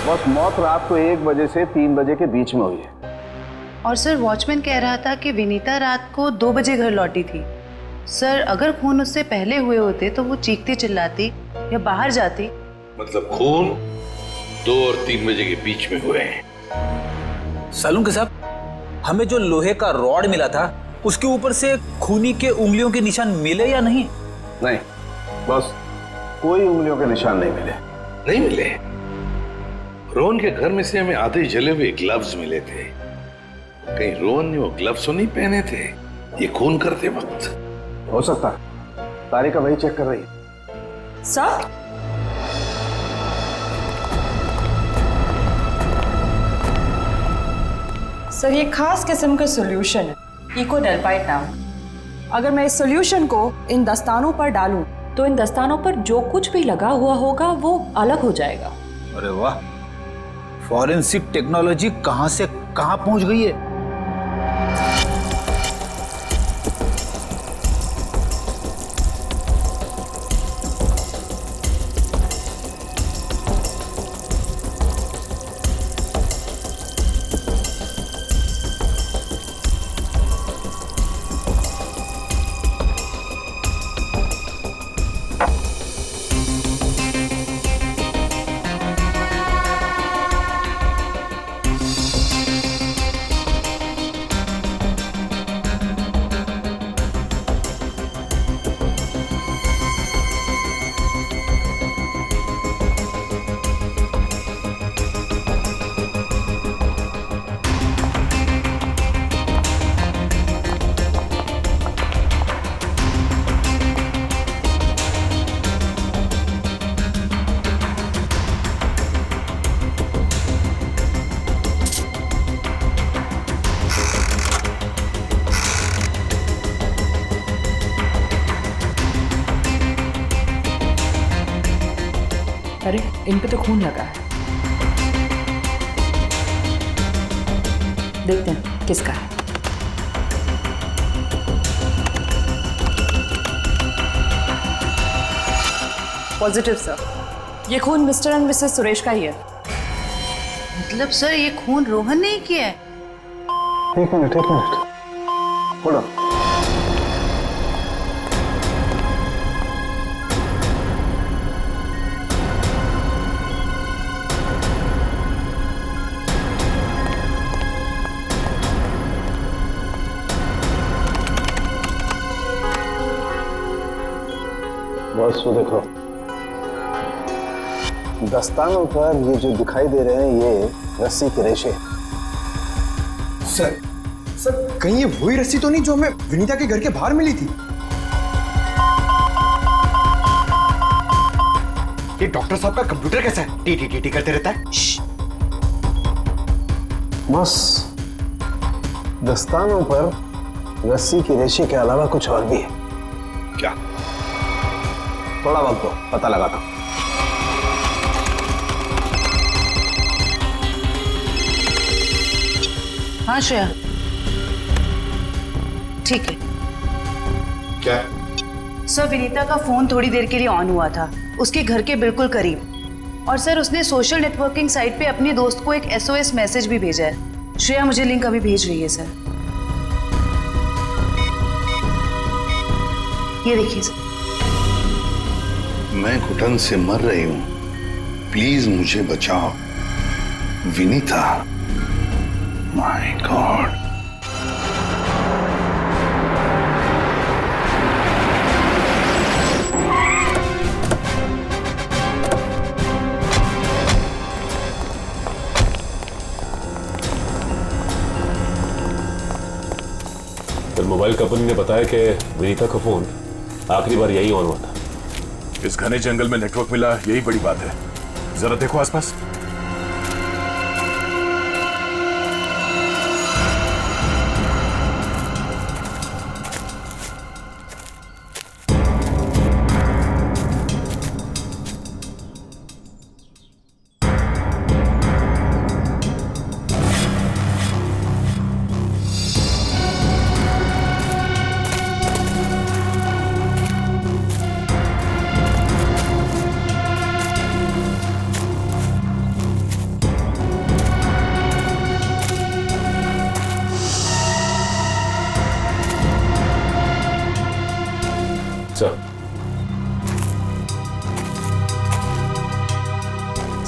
S5: बस मौत रात को 1 बजे से 3 बजे के बीच में हुई है।
S9: और सर वॉचमैन कह रहा था कि विनीता रात को 2 बजे घर लौटी थी। सर अगर खून उससे पहले हुए होते तो वो चीखती चिल्लाती या बाहर जाती।
S14: मतलब खून 2 और 3 बजे के बीच में हुए हैं।
S13: सालुंके साहब, हमें जो लोहे का रॉड मिला था उसके ऊपर से खूनी के उंगलियों के निशान मिले या नहीं?
S5: नहीं, बस कोई उंगलियों के निशान नहीं मिले।
S14: नहीं मिले? रोहन के घर में से हमें आधे जले हुए ग्लव्स मिले थे। कहीं रोहन ने वो ग्लव्स तो नहीं पहने थे ये खून करते वक्त?
S5: हो सकता है, तारिका वही चेक कर रही है।
S2: सर सर ये खास किस्म का सॉल्यूशन है, इकोडेल्पाइट नाम। अगर मैं इस सॉल्यूशन को इन दस्तानों पर डालूं तो इन दस्तानों पर जो कुछ भी लगा हुआ होगा वो अलग हो जाएगा।
S13: अरे वाह, फॉरेंसिक टेक्नोलॉजी कहां से कहां पहुंच गई है।
S2: अरे इन पे तो खून लगा है, देखते हैं किसका है। पॉजिटिव सर, ये खून मिस्टर एंड मिसेस सुरेश का ही है।
S9: मतलब सर ये खून रोहन ने ही किया है?
S5: एक मिनट होल्ड ऑन। बस वो देखो, दस्तानों पर ये जो दिखाई दे रहे हैं ये रस्सी के रेशे।
S6: सर कहीं ये वही रस्सी तो नहीं जो हमें विनीता के घर के बाहर मिली थी? ये डॉक्टर साहब का कंप्यूटर कैसा है? टी करते रहता है।
S5: बस दस्तानों पर रस्सी के रेशे के अलावा कुछ और भी है।
S14: क्या?
S5: थोड़ा वक्त दो, पता लगाता हूं।
S9: हाँ श्रेया, ठीक है।
S14: क्या?
S9: सर विनीता का फोन थोड़ी देर के लिए ऑन हुआ था, उसके घर के बिल्कुल करीब। और सर उसने सोशल नेटवर्किंग साइट पे अपने दोस्त को एक SOS मैसेज भी भेजा है। श्रेया मुझे लिंक अभी भेज रही है सर, ये देखिए सर।
S14: मैं घुटन से मर रही हूं, प्लीज मुझे बचाओ। Vinita, my God.
S15: Mobile company ने बताया कि विनीता का फोन आखिरी बार यही ऑन हुआ था।
S10: इस घने जंगल में नेटवर्क मिला, यही बड़ी बात है। जरा देखो आसपास।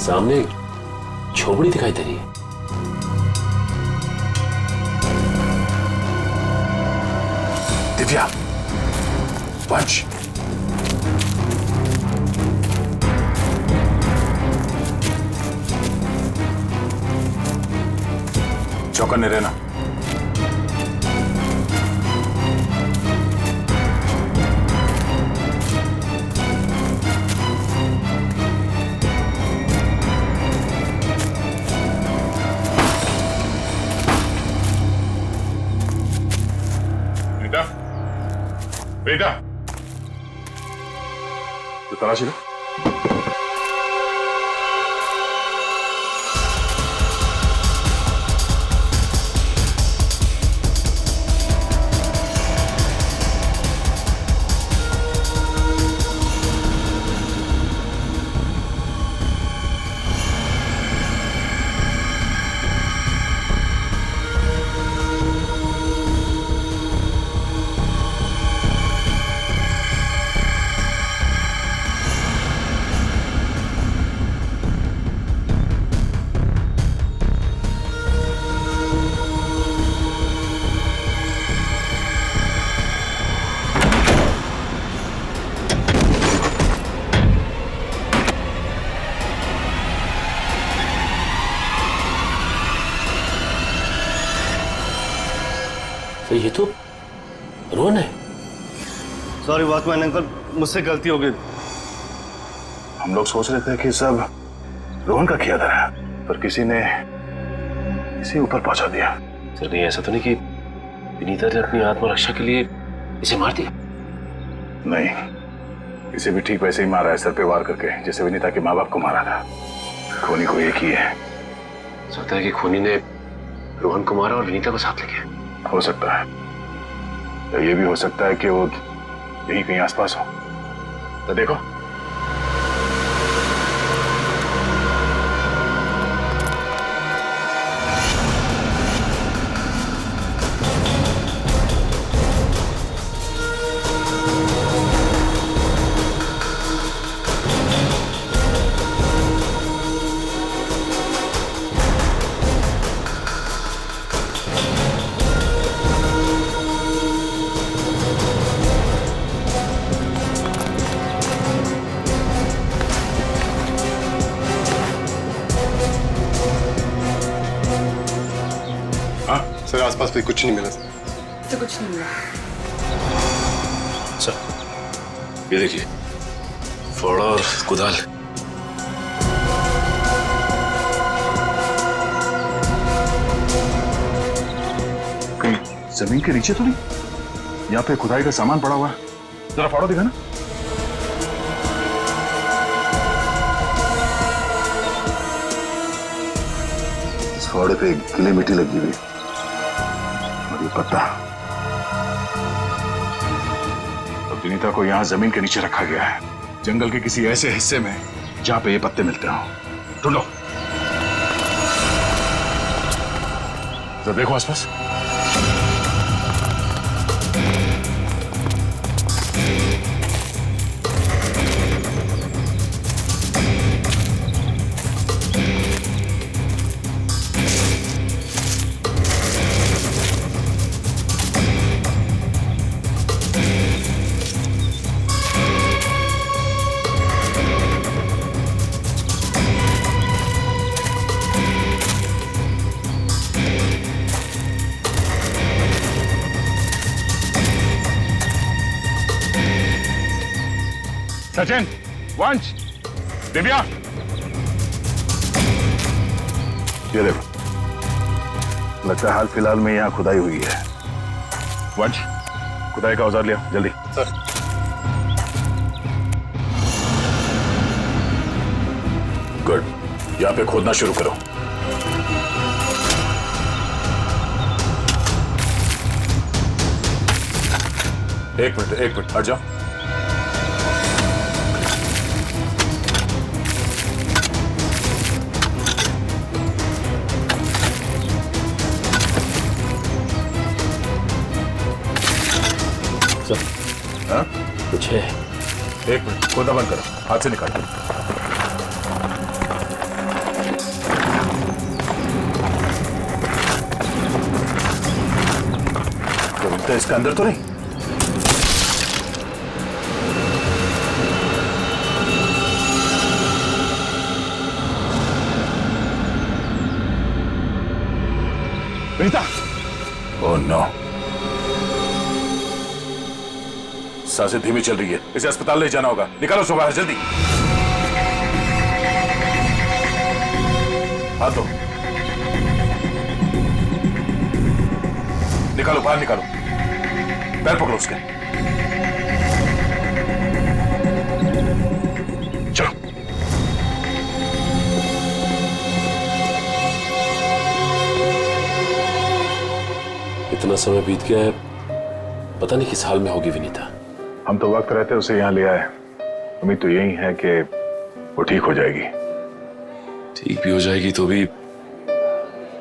S15: सामने एक झोपड़ी दिखाई दे रही है।
S10: दिव्या, पंच। चौकन्ने रहना।
S8: बेटा,
S10: तो तलाशी लो।
S15: तो ये तो रोहन है।
S21: सॉरी वॉचमैन अंकल, मुझसे गलती हो गई।
S10: हम लोग सोच रहे थे कि सब रोहन का किया था, पर किसी ने इसे ऊपर पहुंचा दिया।
S15: सर नहीं, ऐसा तो नहीं कि विनीता ने अपनी आत्मरक्षा के लिए इसे मार दिया?
S10: नहीं, इसे भी ठीक वैसे ही मारा है, सर पे वार करके, जैसे विनीता के माँ बाप को मारा था। खूनी को एक ही है।
S15: सकता है कि खूनी ने रोहन को मारा और विनीता को साथ ले गया।
S10: हो सकता है, या ये भी हो सकता है कि वो यहीं कहीं आसपास हो। तो देखो,
S6: सर आसपास भी कुछ नहीं मिला।
S2: तो कुछ नहीं मिला।
S15: सर ये देखिए, फावड़ा और कुदाल।
S10: कहीं जमीन के नीचे तो नहीं? यहाँ पे खुदाई का सामान पड़ा हुआ है, जरा फावड़ा दिखा ना। इस फावड़े पे गीली मिट्टी लगी हुई और ये पत्ता। अब विनीता को यहाँ जमीन के नीचे रखा गया है, जंगल के किसी ऐसे हिस्से में जहां पे ये पत्ते मिलते हो। ढूंढो, जरा देखो आसपास। सचिन, वंश, दिव्या, ये देखो, लगता है हाल फिलहाल में यहाँ खुदाई हुई है। वंश, खुदाई का औजार लिया जल्दी। सर। गुड, यहाँ पे खोदना शुरू करो। एक मिनट हट जाओ। हाँ?
S15: कुछ है।
S10: एक मिनट, खोदना बंद करो, हाथ से निकालो। तो इसके अंदर तो नहीं? विनीता! ओह नो, सांसें धीमी चल रही है, इसे अस्पताल ले जाना होगा। निकालो उसको बाहर जल्दी। हाथ दो, निकालो बाहर निकालो, पैर पकड़ो उसके। चलो।
S15: इतना समय बीत गया है, पता नहीं किस हाल में होगी विनीता।
S10: हम तो वक्त रहते उसे यहाँ ले आए, उम्मीद तो यही है कि वो ठीक हो जाएगी।
S15: ठीक भी हो जाएगी तो भी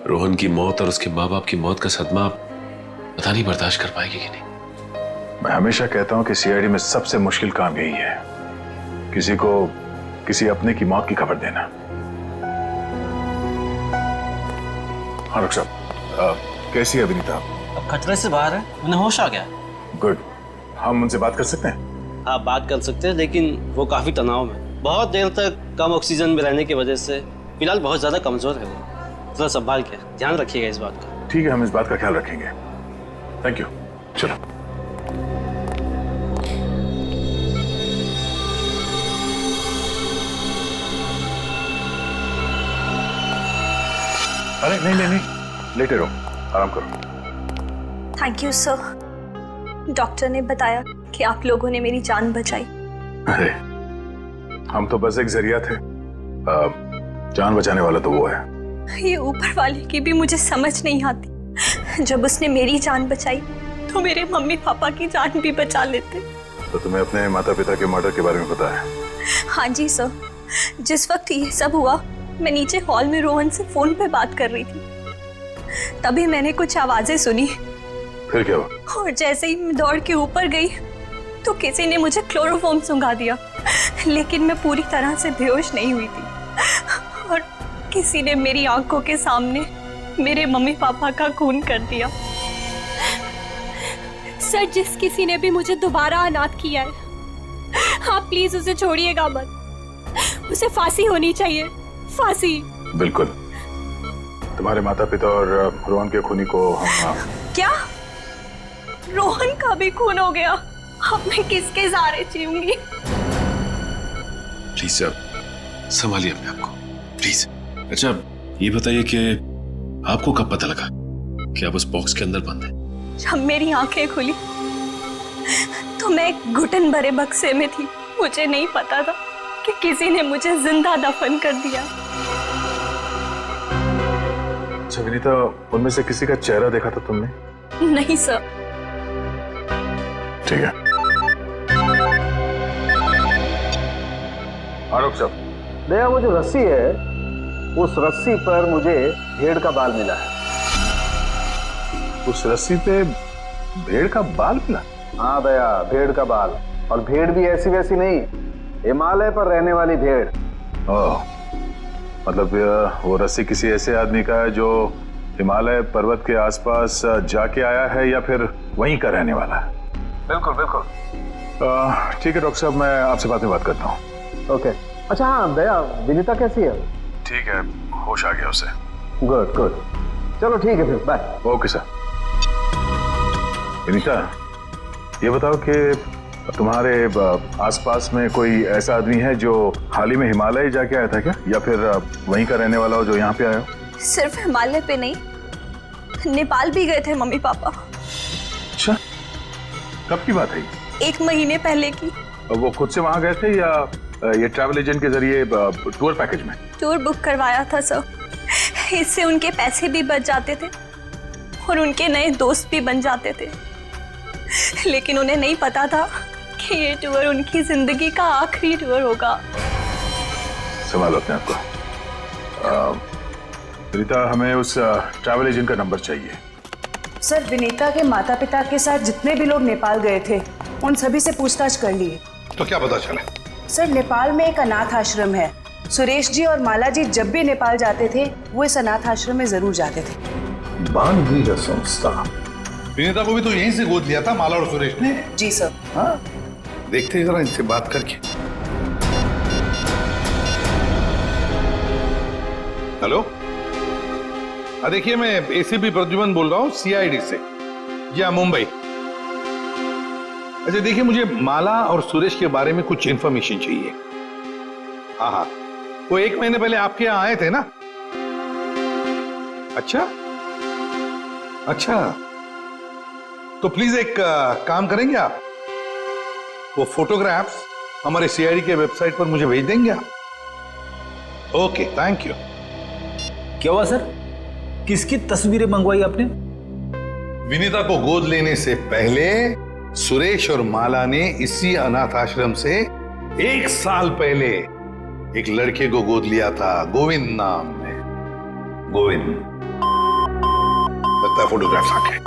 S15: रोहन की मौत और उसके माँ बाप की मौत का सदमा पता नहीं बर्दाश्त कर पाएगी कि नहीं।
S10: मैं हमेशा कहता हूँ कि सीआईडी में सबसे मुश्किल काम यही है, किसी को किसी अपने की मौत की खबर देना। हाँ डॉक्टर साहब, कैसी है विनीता?
S16: अब खतरे से बाहर है, उन्हें होश आ गया।
S10: गुड, हम उनसे बात कर सकते हैं?
S16: हाँ बात कर सकते हैं, लेकिन वो काफी तनाव में, बहुत देर तक कम ऑक्सीजन में रहने की वजह से फिलहाल बहुत ज्यादा कमजोर है वो। थोड़ा संभाल के ध्यान रखिएगा इस बात का।
S10: ठीक है, हम इस बात का ख्याल रखेंगे। Thank you. चलो। अरे नहीं नहीं नहीं, लेटे रहो, आराम करो।
S20: Thank you sir. डॉक्टर ने बताया कि आप लोगों ने मेरी जान बचाई।
S10: अरे हम तो बस एक जरिया थे, जान बचाने वाला तो वो है।
S20: ये ऊपर वाले की भी मुझे समझ नहीं आती। जब उसने मेरी जान बचाई तो मेरे मम्मी पापा की जान भी बचा लेते।
S10: तो तुम्हें अपने माता पिता के मर्डर के बारे में पता है?
S20: हाँ जी सर, जिस वक्त ये सब हुआ मैं नीचे हॉल में रोहन से फोन पे बात कर रही थी, तभी मैंने कुछ आवाजें सुनी।
S10: फिर क्या हुआ?
S20: और जैसे ही मैं दौड़ के ऊपर गई तो किसी ने मुझे क्लोरोफॉर्म सुंघा दिया, लेकिन मैं पूरी तरह से बेहोश नहीं हुई थी। और किसी ने मेरी आंखों के सामने मेरे मम्मी पापा का खून कर दिया।
S1: सर, जिस किसी ने भी मुझे दोबारा अनाथ किया है, आप प्लीज उसे छोड़िएगा मत। उसे फांसी होनी चाहिए, फांसी।
S10: बिल्कुल, तुम्हारे माता पिता और रोहन के खूनी को हम।
S20: क्या रोहन का भी खून हो गया? अब मैं किसके सहारे जीऊंगी?
S15: प्लीज सर, संभालिए अपने आप को, प्लीज। अच्छा ये बताइए कि आपको कब पता लगा कि आप उस बॉक्स के अंदर बंद हैं?
S20: जब मेरी आंखें खुली तो मैं एक घुटन भरे बक्से में थी। मुझे नहीं पता था कि किसी ने मुझे जिंदा दफन कर दिया।
S10: अच्छा विनीता, उनमें से किसी का चेहरा देखा था तुमने?
S20: नहीं सर।
S10: ठीक है।
S5: डॉक्टर साहब, दया वो जो रस्सी है, उस रस्सी पर मुझे भेड़ का बाल मिला है।
S10: उस रस्सी पे भेड़ का बाल मिला?
S5: हाँ दया, भेड़ का बाल। और भेड़ भी ऐसी वैसी नहीं, हिमालय पर रहने वाली भेड़।
S10: ओह, मतलब वो रस्सी किसी ऐसे आदमी का है जो हिमालय पर्वत के आसपास जाके आया है या फिर वहीं का रहने वाला है?
S5: बिल्कुल बिल्कुल।
S10: ठीक है डॉक्टर साहब, मैं आपसे बाद में बात करता हूँ।
S5: ओके। अच्छा हाँ दया, विनीता कैसी है?
S10: ठीक है, होश आ गया उसे।
S5: गुड गुड, चलो ठीक है फिर, बाय।
S10: Okay sir. विनीता, ये बताओ कि तुम्हारे आसपास में कोई ऐसा आदमी है जो हाल ही में हिमालय जाके आया था क्या, या फिर वहीं का रहने वाला हो जो यहाँ पे आया हो?
S20: सिर्फ हिमालय पे नहीं, नेपाल भी गए थे मम्मी पापा।
S10: अच्छा, कब की बात है?
S20: 1 महीने पहले की।
S10: वो खुद से वहां गए थे या ये ट्रैवल एजेंट के जरिए टूर पैकेज में?
S20: टूर बुक करवाया था सर, इससे उनके पैसे भी बच जाते थे और उनके नए दोस्त भी बन जाते थे। लेकिन उन्हें नहीं पता था कि ये टूर उनकी जिंदगी का आखिरी टूर होगा।
S10: संभालो अपने आपको। रीता, हमें उस ट्रैवल एजेंट का नंबर चाहिए।
S9: सर, विनीता के माता पिता के साथ जितने भी लोग नेपाल गए थे उन सभी से पूछताछ कर लिए।
S14: तो क्या पता चला?
S9: सर, नेपाल में एक अनाथ आश्रम है। सुरेश जी और माला जी जब भी नेपाल जाते थे वो इस अनाथ आश्रम में जरूर जाते थे।
S14: बानवीर संस्था। विनीता को भी तो यहीं से गोद लिया था माला और सुरेश ने।
S9: जी सर।
S14: हाँ, देखते जरा इनसे बात करके। हेलो, देखिए मैं एसीपी प्रद्युमन बोल रहा हूँ सीआईडी से, या मुंबई। अच्छा देखिए, मुझे माला और सुरेश के बारे में कुछ इंफॉर्मेशन चाहिए। हाँ, वो 1 महीने पहले आपके यहाँ आए थे ना? अच्छा, तो प्लीज एक काम करेंगे आप, वो फोटोग्राफ्स हमारे सीआईडी के वेबसाइट पर मुझे भेज देंगे आप? Okay, thank you.
S13: क्या हुआ सर? किसकी तस्वीरें मंगवाई आपने?
S14: विनीता को गोद लेने से पहले सुरेश और माला ने इसी अनाथ आश्रम से 1 साल पहले एक लड़के को गोद लिया था, गोविंद नाम में। गोविंद, लगता है फोटोग्राफ्स आ गए।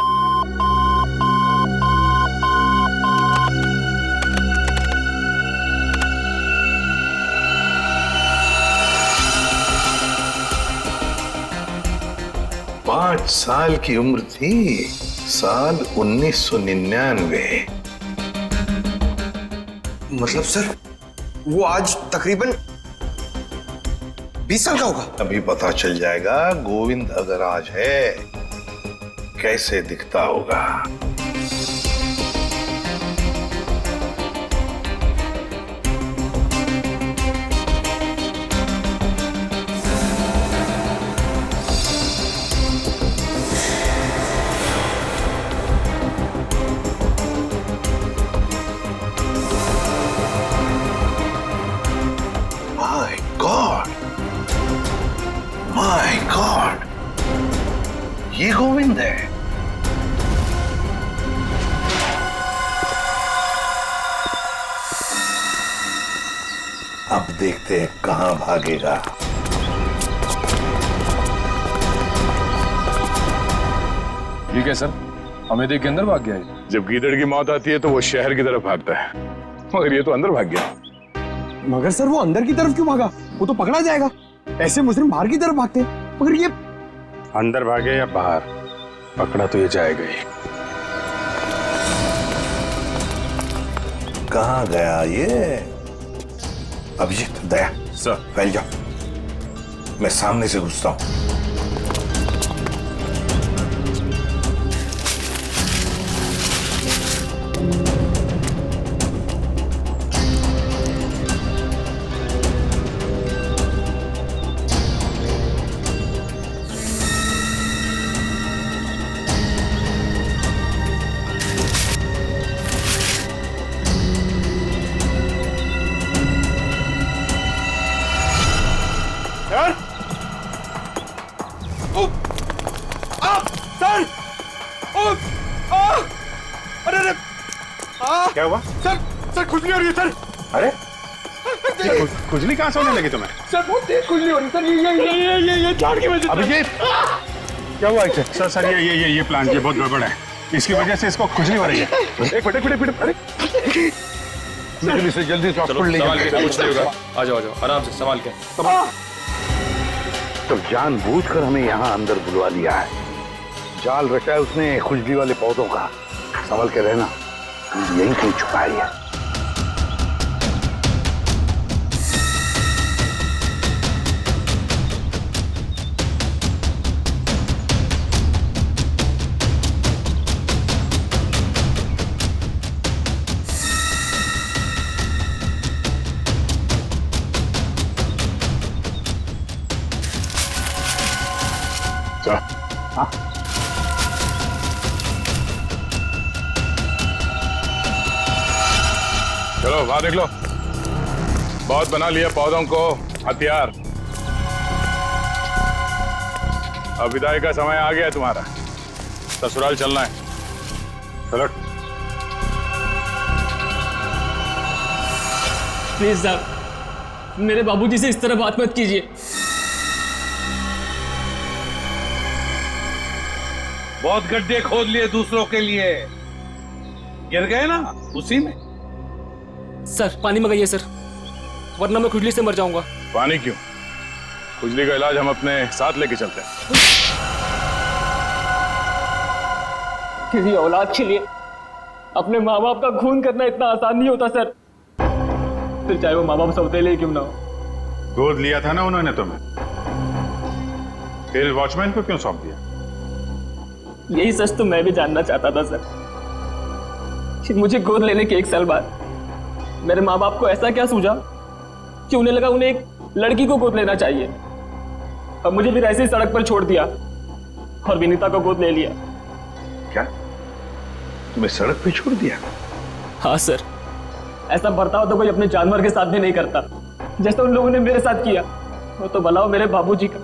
S14: पांच साल की उम्र थी, साल 1999।
S6: मतलब सर, वो आज तकरीबन 20 साल का होगा।
S14: अभी पता चल जाएगा गोविंद अगर आज है कैसे दिखता होगा। माय गॉड, ये गोविंद है। अब देखते हैं कहां भागेगा।
S10: ठीक है सर, हमें देख के अंदर भाग गया है। जब गीदड़ की मौत आती है तो वो शहर की तरफ भागता है, मगर ये तो अंदर भाग गया।
S6: मगर सर, वो अंदर की तरफ क्यों भागा? वो तो पकड़ा जाएगा। ऐसे मुजरिम बाहर की तरफ भागते हैं, मगर ये
S11: अंदर भागे या बाहर, पकड़ा तो ये जाएगा ही।
S14: कहां गया ये? अभिजीत, दया
S10: सर,
S14: फैल जाओ, मैं सामने से घुसता हूं।
S11: क्या हुआ?
S6: सर खुजली हो रही है सर।
S11: अरे खुजली कहां से होने लगी तुम्हें?
S6: सर बहुत तेज खुजली हो रही है सर। ये झाड़ की वजह से।
S11: अभिजीत, क्या हुआ इसे? सर ये प्लान ये बहुत गड़बड़ है, इसकी वजह से इसको खुजली हो रही है।
S14: एक मिनट, अरे लेकिन इसे जल्दी से हॉस्पिटल ले जाओ।
S22: कुछ नहीं होगा, आ जाओ आराम से संभाल के।
S14: तो जानबूझकर हमें यहाँ अंदर बुलवा लिया है, जाल रचा है उसने खुजली वाले पौधों का। संभल के रहना, यहीं कहीं छुपाई है।
S10: हाँ? चलो बाहर निकलो। बहुत बना लिया पौधों को हथियार। अब विदाई का समय आ गया है तुम्हारा। ससुराल चलना है। चलो।
S4: प्लीज साहब, मेरे बाबूजी से इस तरह बात मत कीजिए।
S14: बहुत गड्ढे खोद लिए दूसरों के लिए, गिर गए ना उसी में।
S4: सर पानी मंगाइए सर, वरना मैं खुजली से मर जाऊंगा।
S10: पानी क्यों? खुजली का इलाज हम अपने साथ लेके चलते हैं।
S4: किसी औलाद के लिए अपने माँ बाप का खून करना इतना आसान नहीं होता सर, फिर चाहे वो माँ बाप सौतेले क्यों ना हो।
S11: गोद लिया था ना उन्होंने तुम्हें, फिर वॉचमैन को क्यों सौंप दिया?
S4: यही सच तो मैं भी जानना चाहता था सर कि मुझे गोद लेने के 1 साल बाद मेरे माँ बाप को ऐसा क्या सूझा कि उन्हें लगा उन्हें एक लड़की को गोद लेना चाहिए, और मुझे फिर ऐसे ही सड़क पर छोड़ दिया और विनीता को गोद ले लिया।
S14: क्या तुम्हें सड़क पे छोड़ दिया?
S4: हाँ सर, ऐसा बर्ताव तो कोई अपने जानवर के साथ भी नहीं करता जैसा उन लोगों ने मेरे साथ किया। वो तो भला हो मेरे बाबूजी का,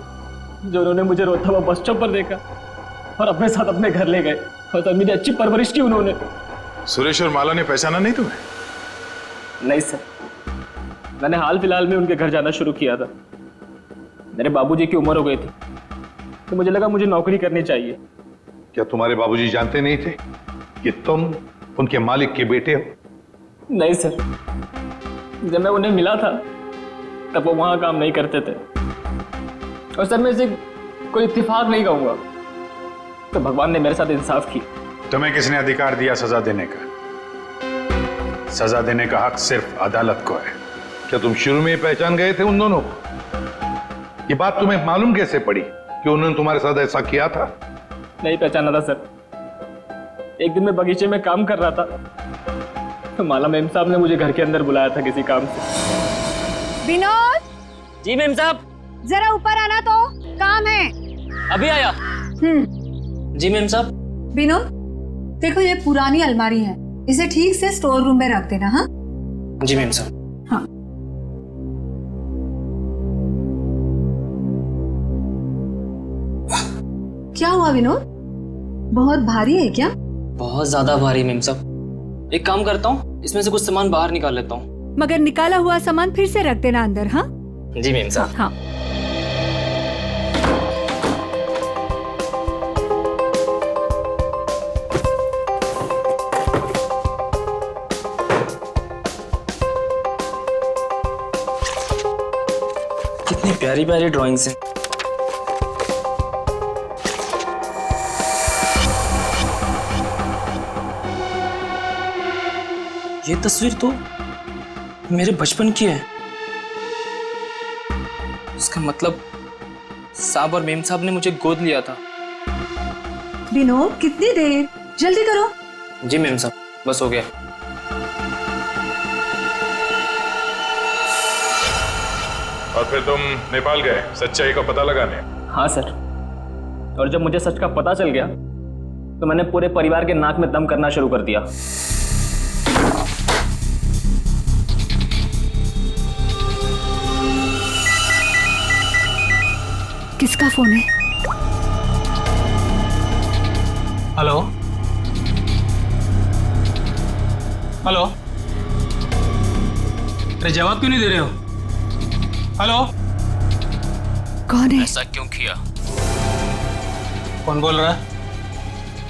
S4: जो उन्होंने मुझे रोता हुआ बस स्टॉप पर देखा और अपने साथ अपने घर ले गए, और तब मेरी अच्छी परवरिश की उन्होंने।
S10: सुरेश और माला ने पहचाना नहीं तुम्हें?
S4: नहीं सर, मैंने हाल फिलहाल में उनके घर जाना शुरू किया था। मेरे बाबूजी की उम्र हो गई थी तो मुझे लगा मुझे नौकरी करनी चाहिए।
S14: क्या तुम्हारे बाबूजी जानते नहीं थे कि तुम उनके मालिक के बेटे हो?
S4: नहीं सर, जब मैं उन्हें मिला था तब वो वहां काम नहीं करते थे, और सर मैं इसे कोई इत्तेफाक नहीं कहूंगा, तो भगवान ने मेरे साथ इंसाफ की।
S11: तुम्हें किसने अधिकार दिया सजा देने का? सजा देने का हक सिर्फ अदालत को है।
S14: क्या तुम शुरू में ही पहचान गए थे उन दोनों को? ये बात तुम्हें मालूम कैसे पड़ी कि उन्होंने तुम्हारे साथ ऐसा किया था?
S4: नहीं पहचाना था सर। एक दिन मैं बगीचे में काम कर रहा था तो माला मेम साहब ने मुझे घर के अंदर बुलाया था किसी काम से।
S19: विनोद!
S4: जी मेम साहब।
S19: जरा ऊपर आना, तो काम है।
S4: अभी आया। जी मेम साहब।
S3: विनोद, देखो ये पुरानी अलमारी है, इसे ठीक से स्टोर रूम में रख देना। हाँ
S4: जी मेम साहब।
S3: हाँ। क्या हुआ विनोद, बहुत भारी है क्या?
S7: बहुत ज्यादा भारी मेम साहब। एक काम करता हूँ, इसमें से कुछ सामान बाहर निकाल लेता हूँ।
S3: मगर निकाला हुआ सामान फिर से रख देना अंदर। हाँ
S7: जी मेम साहब।
S3: हाँ।
S7: कितनी प्यारी प्यारी ड्राइंग्स हैं। ये तस्वीर तो मेरे बचपन की है। इसका मतलब साहब और मेम साहब ने मुझे गोद लिया था।
S3: विनोद, कितनी देर, जल्दी करो।
S7: जी मेम साहब, बस हो गया।
S10: और फिर तुम नेपाल गए सच्चाई का पता लगाने?
S4: हाँ सर, और जब मुझे सच का पता चल गया तो मैंने पूरे परिवार के नाक में दम करना शुरू कर दिया।
S3: किसका फोन है?
S16: हेलो हेलो, अरे जवाब क्यों नहीं दे रहे हो? हेलो,
S3: कौन है?
S7: ऐसा क्यों किया?
S16: कौन बोल रहा है?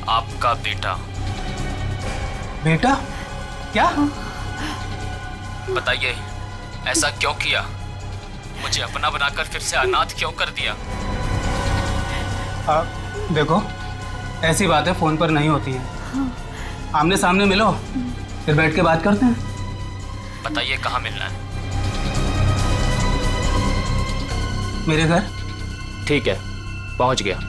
S7: आपका बेटा।
S16: बेटा? क्या?
S7: बताइए, ऐसा क्यों किया? मुझे अपना बनाकर फिर से अनाथ क्यों कर दिया?
S16: देखो, ऐसी बातें फोन पर नहीं होती है। आमने सामने मिलो, फिर बैठ के बात करते हैं।
S7: बताइए कहाँ मिलना है?
S16: मेरे घर।
S7: ठीक है, पहुंच गया।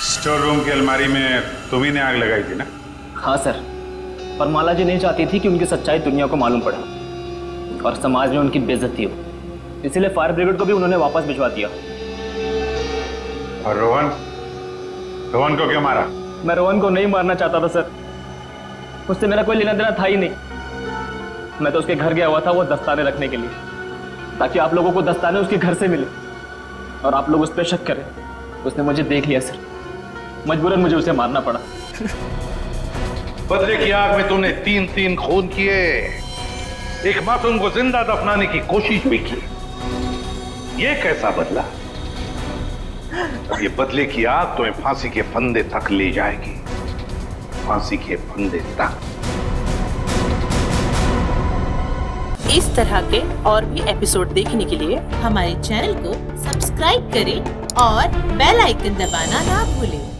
S11: स्टोर रूम की अलमारी में तुम्ही ने आग लगाई थी ना?
S4: हाँ सर, पर माला जी नहीं चाहती थी कि उनकी सच्चाई दुनिया को मालूम पड़े और समाज में उनकी बेइज्जती हो, इसीलिए फायर ब्रिगेड को भी उन्होंने वापस भिजवा दिया।
S11: और रोहन, रोहन को क्यों मारा?
S4: मैं रोहन को नहीं मारना चाहता था सर, उससे मेरा कोई लेना देना था ही नहीं। मैं तो उसके घर गया हुआ था वो दस्ताने रखने के लिए, ताकि आप लोगों को दस्ताने उसके घर से मिले और आप लोग उस पर शक करें। उसने मुझे देख लिया सर, मजबूरन मुझे उसे मारना पड़ा।
S14: बदले की आग में तूने 3 खून किए, एक मासूम को जिंदा दफनाने की कोशिश भी की। ये कैसा बदला? ये बदले की आग तुम्हें फांसी के फंदे तक ले जाएगी, फांसी के फंदे तक।
S12: इस तरह के और भी एपिसोड देखने के लिए हमारे चैनल को सब्सक्राइब करें और बेल आइकन दबाना ना भूलें।